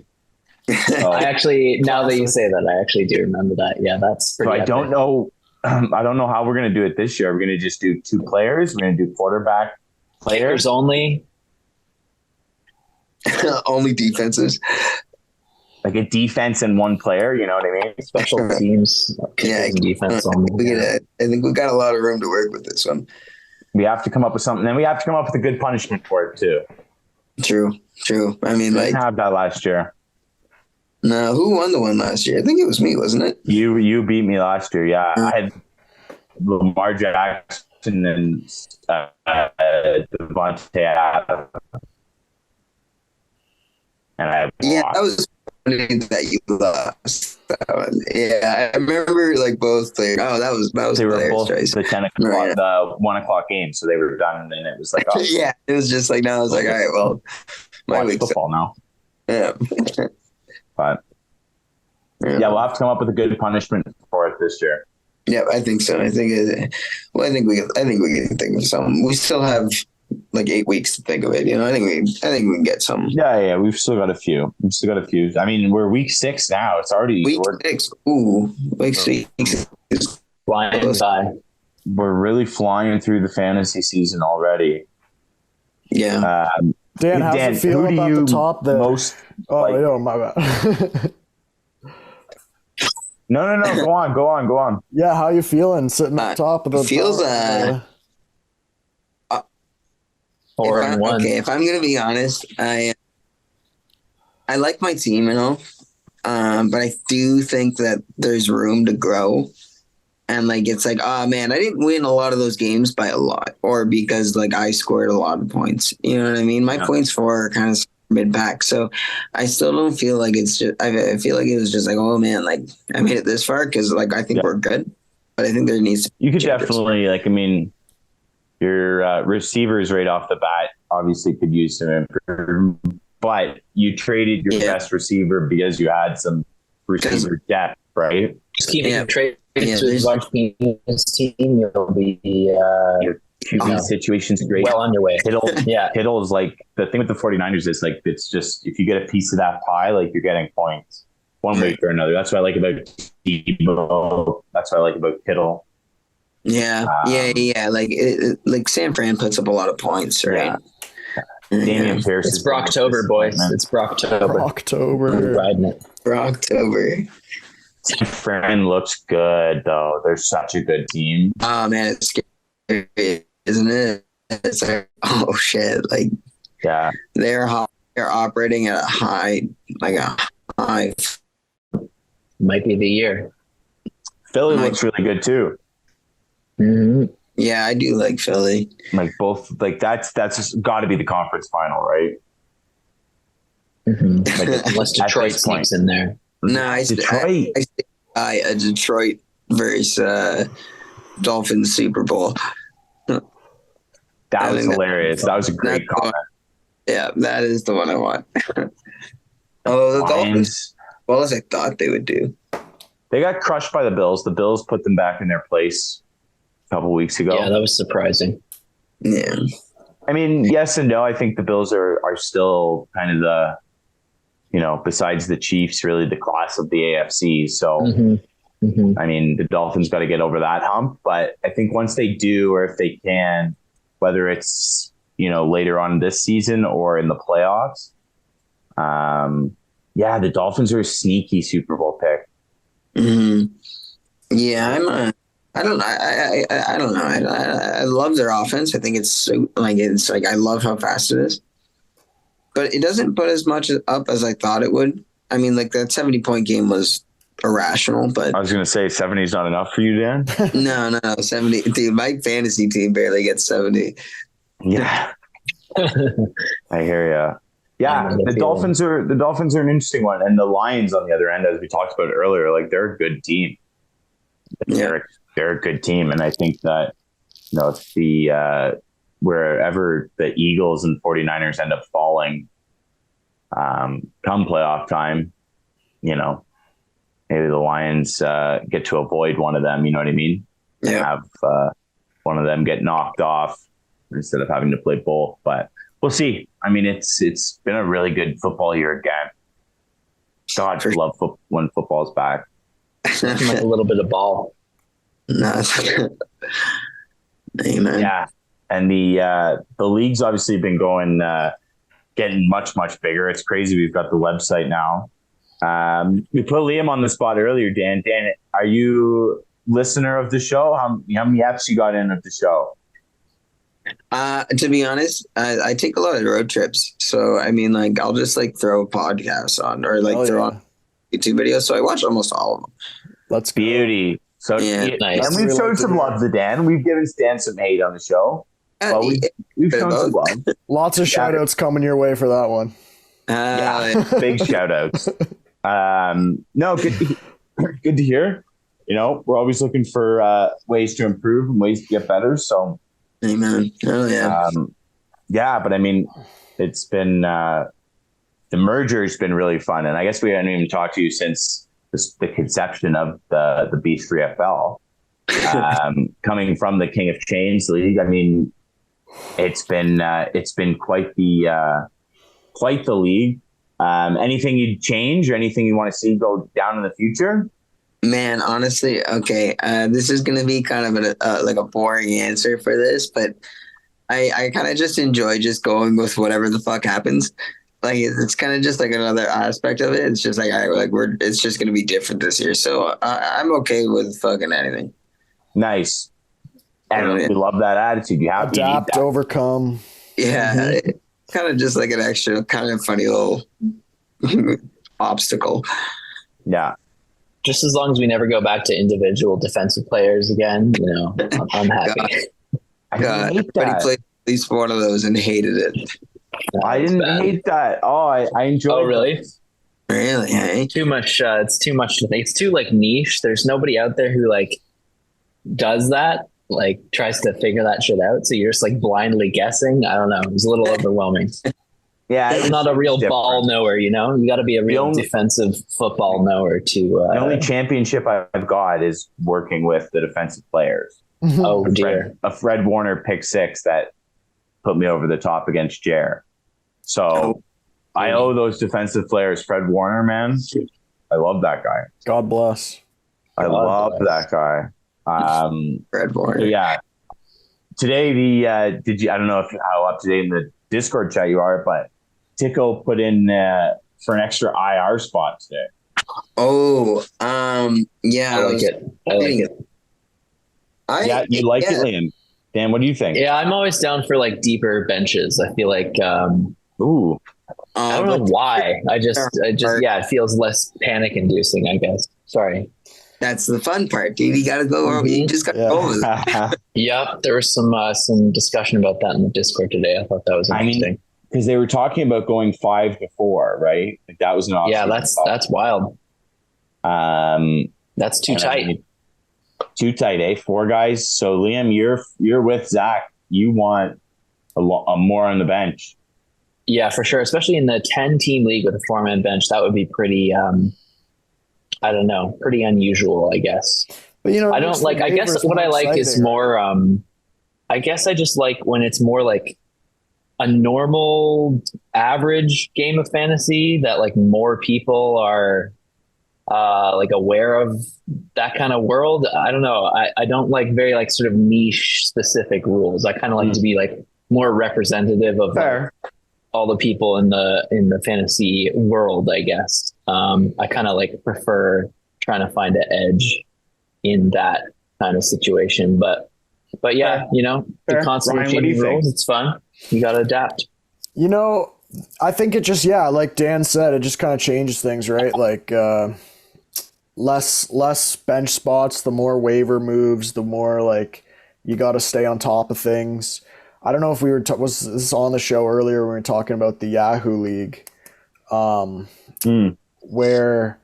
I actually, now that you say that, I actually do remember that. Yeah, that's pretty epic. I don't know how we're going to do it this year. We're going to just do 2 players. We're going to do quarterback players only. Only defenses. Like a defense and 1 player, you know what I mean? Special teams. Yeah, defense only. I think we've got a lot of room to work with this one. We have to come up with something. And we have to come up with a good punishment for it, too. True. I mean, we didn't have that last year. No, who won the one last year? I think it was me, wasn't it? You beat me last year, yeah. I had Lamar Jackson and Devontae Adams. And that was that you lost. That one. Yeah, I remember like both players. Oh, that was They were hilarious, both Trace. the 10 o'clock, Right. the 1 o'clock game, so they were done, and then it was like, oh, Yeah, it was just like, now I was like, all right, well, my watch week's football now. yeah. But yeah, we'll have to come up with a good punishment for it this year. Yeah, I think so. I think we can think of something. We still have like 8 weeks to think of it. You know, I think we can get some. Yeah, we've still got a few. I mean, we're week 6 now. It's already Week 6. Ooh, week 6 is Flying by. we're really flying through the fantasy season already. Yeah. Dan, how's it feel who do about you the top there? most Oh, like? yo, my bad. No. Go on. Yeah, how you feeling sitting at the top of the feels, top? 4-1. Okay, if I'm gonna be honest, I like my team and all, but I do think that there's room to grow. And like it's like, oh man, I didn't win a lot of those games by a lot, or because like I scored a lot of points. You know what I mean? My points for are kind of mid back, so I still don't feel like it's just. I feel like it was just like, oh man, like I made it this far because like I think we're good, but I think there needs to be You could changes. definitely, like, I mean, your receivers right off the bat obviously could use some improvement, but you traded your best receiver because you had some receiver depth, right? Just keeping trade Yeah, to there's- one team, you'll be Your QB situation's great. well underway. Yeah. Kittle is like, the thing with the 49ers is like, it's just, if you get a piece of that pie, like you're getting points one week or another. That's what I like about Debo. That's what I like about Kittle. Yeah. Like like San Fran puts up a lot of points, right? Damian Pierce. It's Brocktober, boys. It's Brocktober. October. Riding it. October. San Fran looks good, though. They're such a good team. Oh man, it's scary, isn't it? It's like, oh shit, like Yeah. they're operating at a high. Might be the year. Philly looks really good, too. Mm-hmm. Yeah, I do like Philly. Like both, like that's got to be the conference final, right? Mm-hmm. Like, Unless at Detroit this point. sneaks in there. No, Detroit. a Detroit versus Dolphins Super Bowl. That I was think hilarious. That was a great that's the comment. Yeah, that is the one I want. Oh, the Dolphins. Lions, Well, as I thought they would do. they got crushed by the Bills. The Bills put them back in their place a couple weeks ago. Yeah, that was surprising. Yeah. I mean, yes and no. I think the Bills are still kind of the, besides the Chiefs, really the class of the AFC. So, I mean, the Dolphins got to get over that hump. But I think once they do, or if they can, whether it's, later on this season or in the playoffs, the Dolphins are a sneaky Super Bowl pick. Mm-hmm. Yeah, I don't know. I don't know. I love their offense. I think it's like I love how fast it is, but it doesn't put as much up as I thought it would. I mean, like that 70-point game was irrational, but I was going to say 70 is not enough for you, Dan. no, 70. Dude, my fantasy team barely gets 70. Yeah, I hear ya. Yeah, the Dolphins are an interesting one, and the Lions on the other end, as we talked about earlier, like they're a good team. They're a good team, and I think that if the wherever the Eagles and 49ers end up falling, come playoff time, maybe the Lions get to avoid one of them. You know what I mean? Yeah. Have one of them get knocked off instead of having to play both, but. We'll see. I mean, it's been a really good football year again. God, I love when football's back. Like a little bit of ball. No. Amen. Yeah, and the league's obviously been going, getting much bigger. It's crazy. We've got the website now. We put Liam on the spot earlier. Dan, are you listener of the show? How many apps you got in of the show? To be honest, I take a lot of road trips. So, I mean, like, I'll just, like, throw podcasts on or, like, throw on YouTube videos. So I watch almost all of them. Let's go. Beauty. So, nice. And we've shown some love to Dan. We've given Dan some hate on the show. Well, we've shown some love. Lots of shout outs coming your way for that one. Big shout outs. No, good to hear. You know, we're always looking for ways to improve and ways to get better. So, amen. Oh yeah. Yeah, but I mean, it's been the merger has been really fun, and I guess we haven't even talked to you since the conception of the B3FL, coming from the King of Chains League. I mean, it's been quite the league. Anything you'd change or anything you want to see go down in the future? Man, honestly, okay. This is going to be kind of like a boring answer for this, but I kind of just enjoy just going with whatever the fuck happens. Like it's kind of just like another aspect of it. It's just like it's just going to be different this year. So I'm okay with fucking anything. Nice. And we love that attitude. You have adapt, to overcome. Yeah, kind of just like an extra kind of funny little obstacle. Yeah. Just as long as we never go back to individual defensive players again, you know, I'm happy. God, everybody played at least one of those and hated it. I didn't hate that. Oh, I enjoyed it. Oh, really? Really? Eh? Too much. It's too much to think. It's too like niche. There's nobody out there who like does that, like tries to figure that shit out. So you're just like blindly guessing. I don't know. It was a little overwhelming. Yeah, it's not a real ball knower, you know? You got to be a real defensive football knower to... the only championship I've got is working with the defensive players. Oh, dear. A Fred Warner pick six that put me over the top against Jer. So I owe those defensive players Fred Warner, man. I love that guy. God bless. I love that guy. Fred Warner. So yeah. Today, I don't know how up to date in the Discord chat you are, but Tico put in for an extra IR spot today. Oh, yeah. I like it. Yeah, you like it, Liam. Dan, what do you think? Yeah, I'm always down for like deeper benches. I feel like, I don't know why. I just, it feels less panic inducing, I guess. Sorry. That's the fun part, dude. You got to go over. You just got to go over it. Yep. There was some discussion about that in the Discord today. I thought that was interesting. Because they were talking about going 5 to 4, right? Like that was an option. Yeah, that's wild. That's too tight. Too tight, eh? 4 guys. So Liam, you're with Zach. You want a more on the bench. Yeah, for sure. Especially in the 10-team league with a 4-man bench, that would be pretty. I don't know, pretty unusual, I guess. But you know, I don't like. I guess what I like is more. I guess I just like when it's more like a normal, average game of fantasy that like more people are like aware of that kind of world. I don't know. I don't like very like sort of niche specific rules. I kind of like to be like more representative of like, all the people in the fantasy world, I guess. I kind of like prefer trying to find an edge in that kind of situation. But yeah, you know, the constantly changing rules, it's fun. You got to adapt. You know, I think it just, like Dan said, it just kind of changes things, right? Like less bench spots, the more waiver moves, the more like you got to stay on top of things. I don't know if we were was this on the show earlier when we were talking about the Yahoo League, where,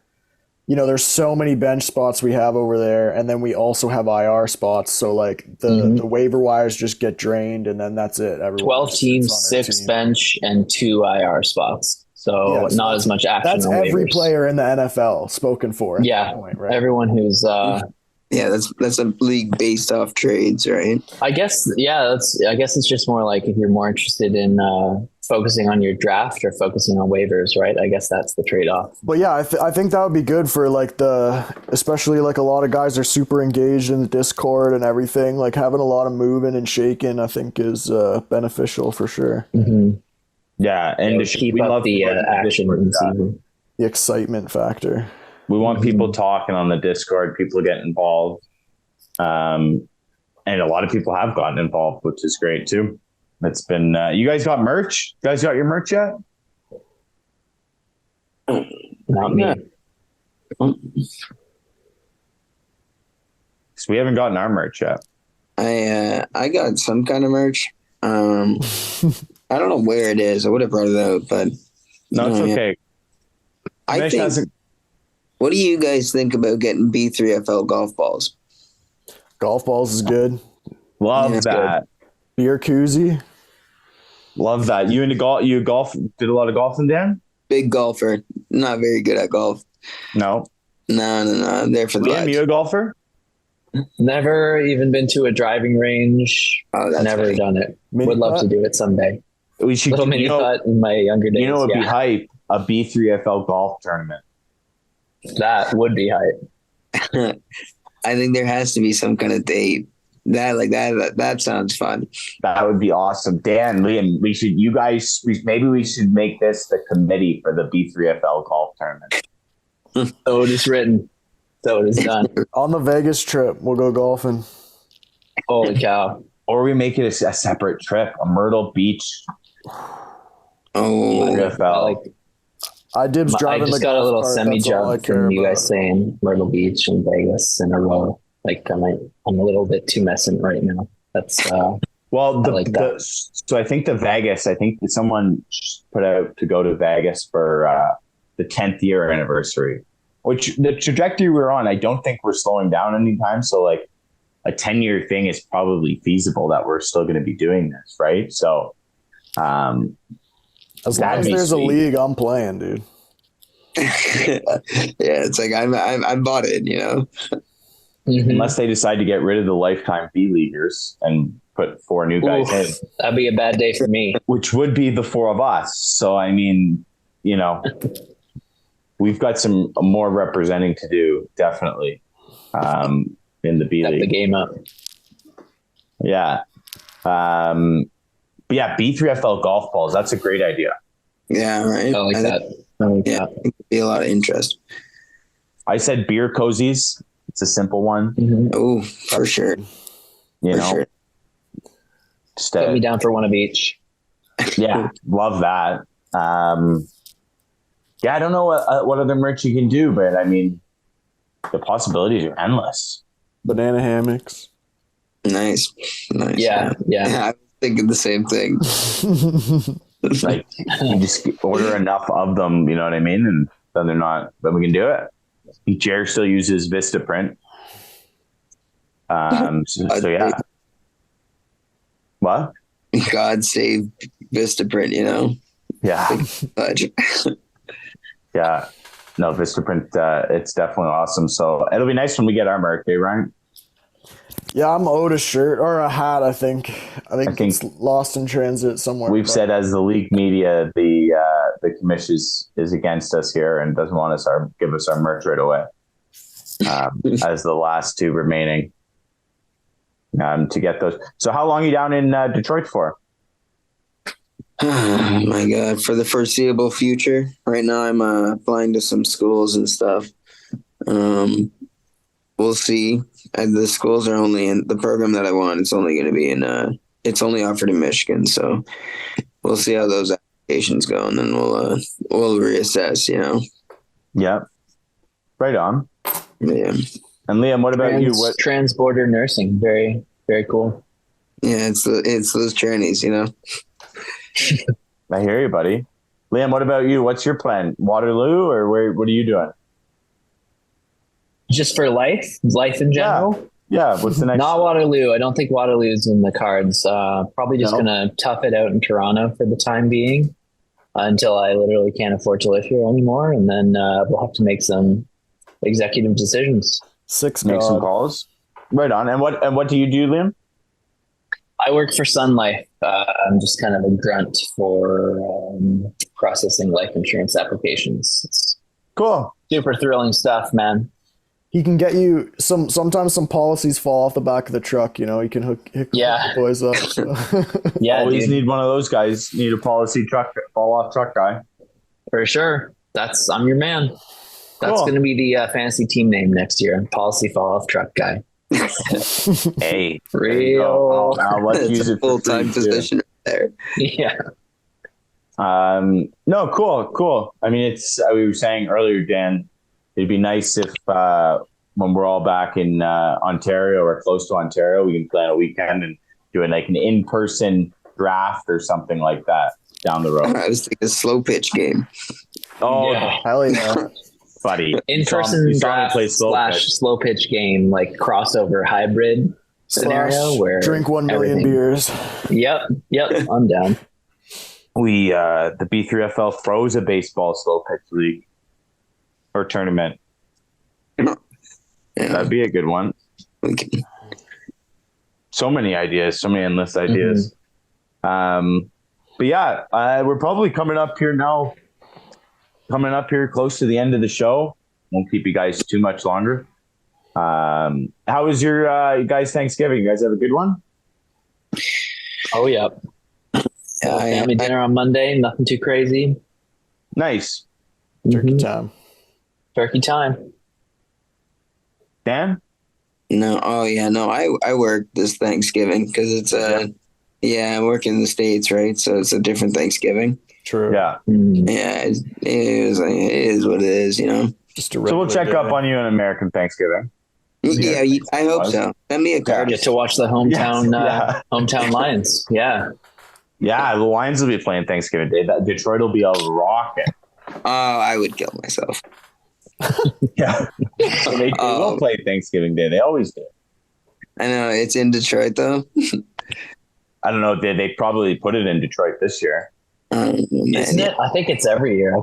you know, there's so many bench spots we have over there, and then we also have IR spots. So like the waiver wires just get drained, and then that's it. 12 teams, 6 bench, and 2 IR spots. So not as much action. That's on every waivers. player in the NFL spoken for. Yeah, point, right? Everyone who's. Yeah, that's a league based off trades, right? I guess, I guess it's just more like if you're more interested in focusing on your draft or focusing on waivers, right? I guess that's the trade-off. But yeah, I think that would be good for like especially like a lot of guys are super engaged in the Discord and everything. Like having a lot of moving and shaking, I think is beneficial for sure. Mm-hmm. Yeah, and to keep up the action in season. The excitement factor. We want people talking on the Discord, people getting involved. And a lot of people have gotten involved, which is great too. It's been, you guys got merch? You guys got your merch yet? Not me. So we haven't gotten our merch yet. I got some kind of merch. I don't know where it is. I would have brought it out, but no, it's okay. I think What do you guys think about getting B3FL golf balls? Golf balls is good. Love Yeah, that. Beer koozie. Love that. You into golf? You golf? Did a lot of golfing, Dan? Big golfer. Not very good at golf. No. No. I'm there for Liam, that. you a golfer? Never even been to a driving range. Oh, that's Never funny. done it. Mini Would love putt? to do it someday. We should. Little mini putt in my younger days. You know, it'd be yeah, hype. A B3FL golf tournament. that would be hype. I think there has to be some kind of date. That sounds fun. That would be awesome. Dan, Liam, maybe we should make this the committee for the B3FL golf tournament. So it is written. So it is done. On the Vegas trip, we'll go golfing. Holy cow. Or we make it a separate trip, a Myrtle Beach Oh, B3FL. I dibs I driving just the got a golf little cart, semi that's all I jump care from you about. guys saying Myrtle Beach and Vegas in a row. Like I'm a little bit too messant right now. That's Well, I like that. so I think the Vegas, I think someone put out to go to Vegas for the 10th year anniversary, which the trajectory we're on, I don't think we're slowing down anytime. So like a 10-year thing is probably feasible that we're still going to be doing this. Right. So, As long that as makes there's a me- league, I'm playing, dude. yeah. It's like I'm bought in. You know. Mhm. unless they decide to get rid of the lifetime B leaguers and put 4 new guys in, Oof, that'd be a bad day for me. which would be the 4 of us. So, I mean, you know, we've got some more representing to do, definitely, in the B Step the League. game up. Yeah. But yeah, B3FL golf balls. That's a great idea. Yeah. Right. I like that. I like Yeah. that. I think there'd be a lot of interest. I said beer cozies. It's a simple one, Mhm. Oh, for sure. you For know. sure. Just, Put me down for one of each. yeah, love that. Yeah, I don't know what other merch you can do, but I mean, the possibilities are endless. Banana hammocks. Nice. Yeah. I was thinking the same thing. Like you just order enough of them, you know what I mean? And then we can do it. Jared still uses Vistaprint. So yeah. What? God save Vistaprint, you know. Yeah. Fudge. Yeah. No, Vistaprint, it's definitely awesome. So it'll be nice when we get our merch, eh, Ryan? Yeah, I'm owed a shirt or a hat, I think. I think think it's lost in transit somewhere. We've but- said as the league media, the commission is against us here and doesn't want us give us our merch right away. As the last 2 remaining to get those. So how long are you down in Detroit for? Oh my God. For the foreseeable future. Right now I'm applying to some schools and stuff. We'll see. And the schools are only in the program that I want. It's only going to be it's only offered in Michigan. So we'll see how those applications go. And then we'll reassess, you know? Yep. Right on. Yeah. And Liam, what about you? What? Transborder nursing. Very, very cool. Yeah. It's those journeys, you know? I hear you, buddy. Liam, what about you? What's your plan? Waterloo or what are you doing? Just for life in general. Yeah. What's the next? Not Waterloo. I don't think Waterloo's in the cards. Probably just gonna tough it out in Toronto for the time being until I literally can't afford to live here anymore, and then we'll have to make some executive decisions. Make some calls. Right on. And what do you do, Liam? I work for Sun Life. I'm just kind of a grunt for processing life insurance applications. It's cool. Super thrilling stuff, man. He can get you sometimes some policies fall off the back of the truck, you know, he can hook the boys up. So. Yeah, always dude. need one of those guys. Need a policy fall off truck guy. For sure. I'm your man. That's Cool. going to be the fantasy team name next year. Policy fall off truck guy. Hey, real. I'll let you use it for full-time free, too. position there. Yeah. No, cool. I mean, it's we were saying earlier, Dan. It'd be nice if when we're all back in Ontario or close to Ontario, we can plan a weekend and do an in-person draft or something like that down the road. I was thinking a slow pitch game. Oh, Yeah. Hell yeah. buddy. In-person you saw me draft play slow pitch. slow pitch game, like crossover hybrid scenario where drink 1 million everything- beers. Yep, I'm down. We the B3FL throws a baseball slow pitch league or tournament. Yeah. That'd be a good one. So many ideas, so many endless ideas. But yeah, we're probably coming up here close to the end of the show. Won't keep you guys too much longer. How was your you guys Thanksgiving? You guys have a good one? Oh yeah. Family dinner on Monday, nothing too crazy. Nice. Turkey time. Turkey time. Dan? No, I work this Thanksgiving because it's I work in the States, right? So it's a different Thanksgiving. True. Yeah. Yeah, it is what it is, you know. Just a So we'll check regular up day. on you on American Thanksgiving. Yeah, I hope so. Send me a card. Get to watch the hometown Yes, hometown Lions. Yeah. Yeah, the Lions will be playing Thanksgiving Day. Detroit will be a rocket. Oh, I would kill myself. Yeah. They will play Thanksgiving Day. They always do. I know it's in Detroit though. I don't know. They probably put it in Detroit this year. Isn't it? I think it's every year. I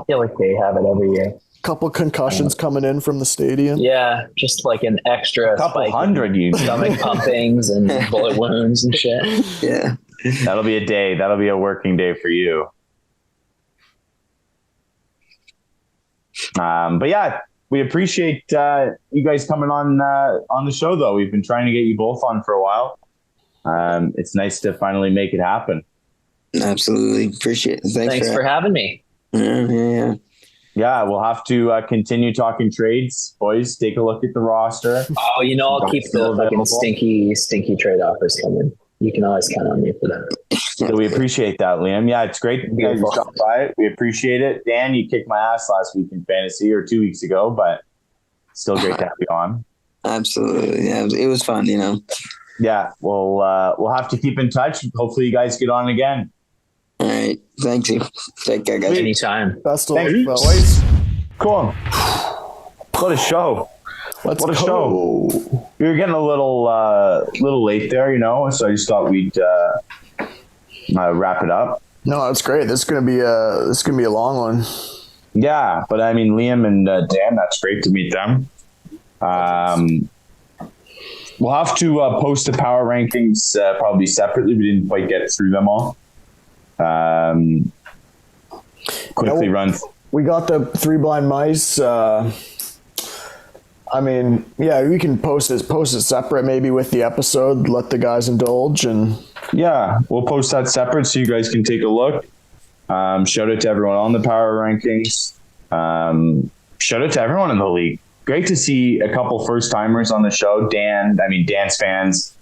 feel like they have it every year. Couple concussions coming in from the stadium. Yeah, just like an extra Couple hundred, you stomach pumpings and bullet wounds and shit. Yeah. That'll be a day. That'll be a working day for you. But yeah, we appreciate you guys coming on the show, though. We've been trying to get you both on for a while. It's nice to finally make it happen. Absolutely. Appreciate it. Thanks for having me. Yeah. Yeah, we'll have to continue talking trades. Boys, take a look at the roster. Oh, I'll keep the fucking stinky trade offers coming. You can always count on me for that. So we appreciate that, Liam. Yeah, it's great that you guys stopped by. We appreciate it. Dan, you kicked my ass last week in fantasy or 2 weeks ago, but still great to have you on. Absolutely. Yeah, it was fun, Yeah, we'll have to keep in touch. Hopefully you guys get on again. All right. Thank you. Take care, guys. Anytime. Best of luck, Thanks. boys. Cool. What a show. What a show. We were getting a little late there, so I just thought we'd wrap it up. No, that's great. This is gonna be a long one. Yeah, but I mean, Liam and Dan, that's great to meet them. We'll have to post the power rankings probably separately. We didn't quite get through them all. Quickly run. We got the Three Blind Mice. I mean, yeah, we can post it separate, maybe with the episode. Let the guys indulge, and yeah, we'll post that separate so you guys can take a look. Shout out to everyone on the power rankings. Shout out to everyone in the league. Great to see a couple first timers on the show. Dan's fans.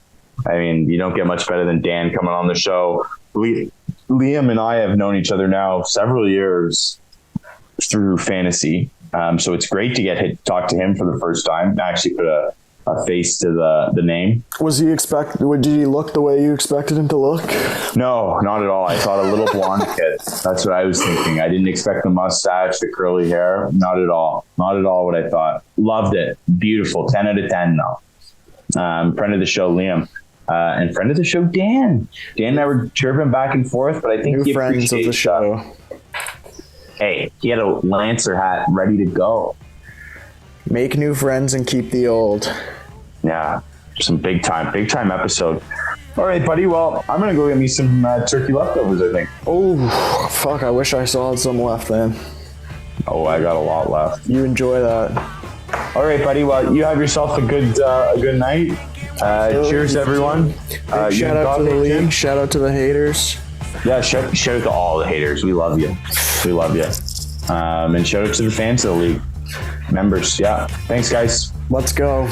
You don't get much better than Dan coming on the show. Liam and I have known each other now several years through fantasy. So it's great to talk to him for the first time. Actually put a face to the name. Did he look the way you expected him to look? No, not at all. I thought a little blonde kid. That's what I was thinking. I didn't expect the mustache, the curly hair. Not at all. Not at all what I thought. Loved it. Beautiful. 10 out of 10 though. Friend of the show, Liam. And friend of the show, Dan. Dan and I were chirping back and forth, but I think new friends of the show. Hey, he had a Lancer hat ready to go. Make new friends and keep the old. Yeah, some big time episode. All right, buddy. Well, I'm gonna go get me some turkey leftovers, I think. Oh, fuck! I wish I still had some left, then. Oh, I got a lot left. You enjoy that. All right, buddy. Well, you have yourself a good night. Cheers, everyone. Shout out to the league. Shout out to the haters. Yeah, shout out to all the haters. We love you. We love you. And shout out to the fans of the league. Members. Yeah. Thanks, guys. Let's go.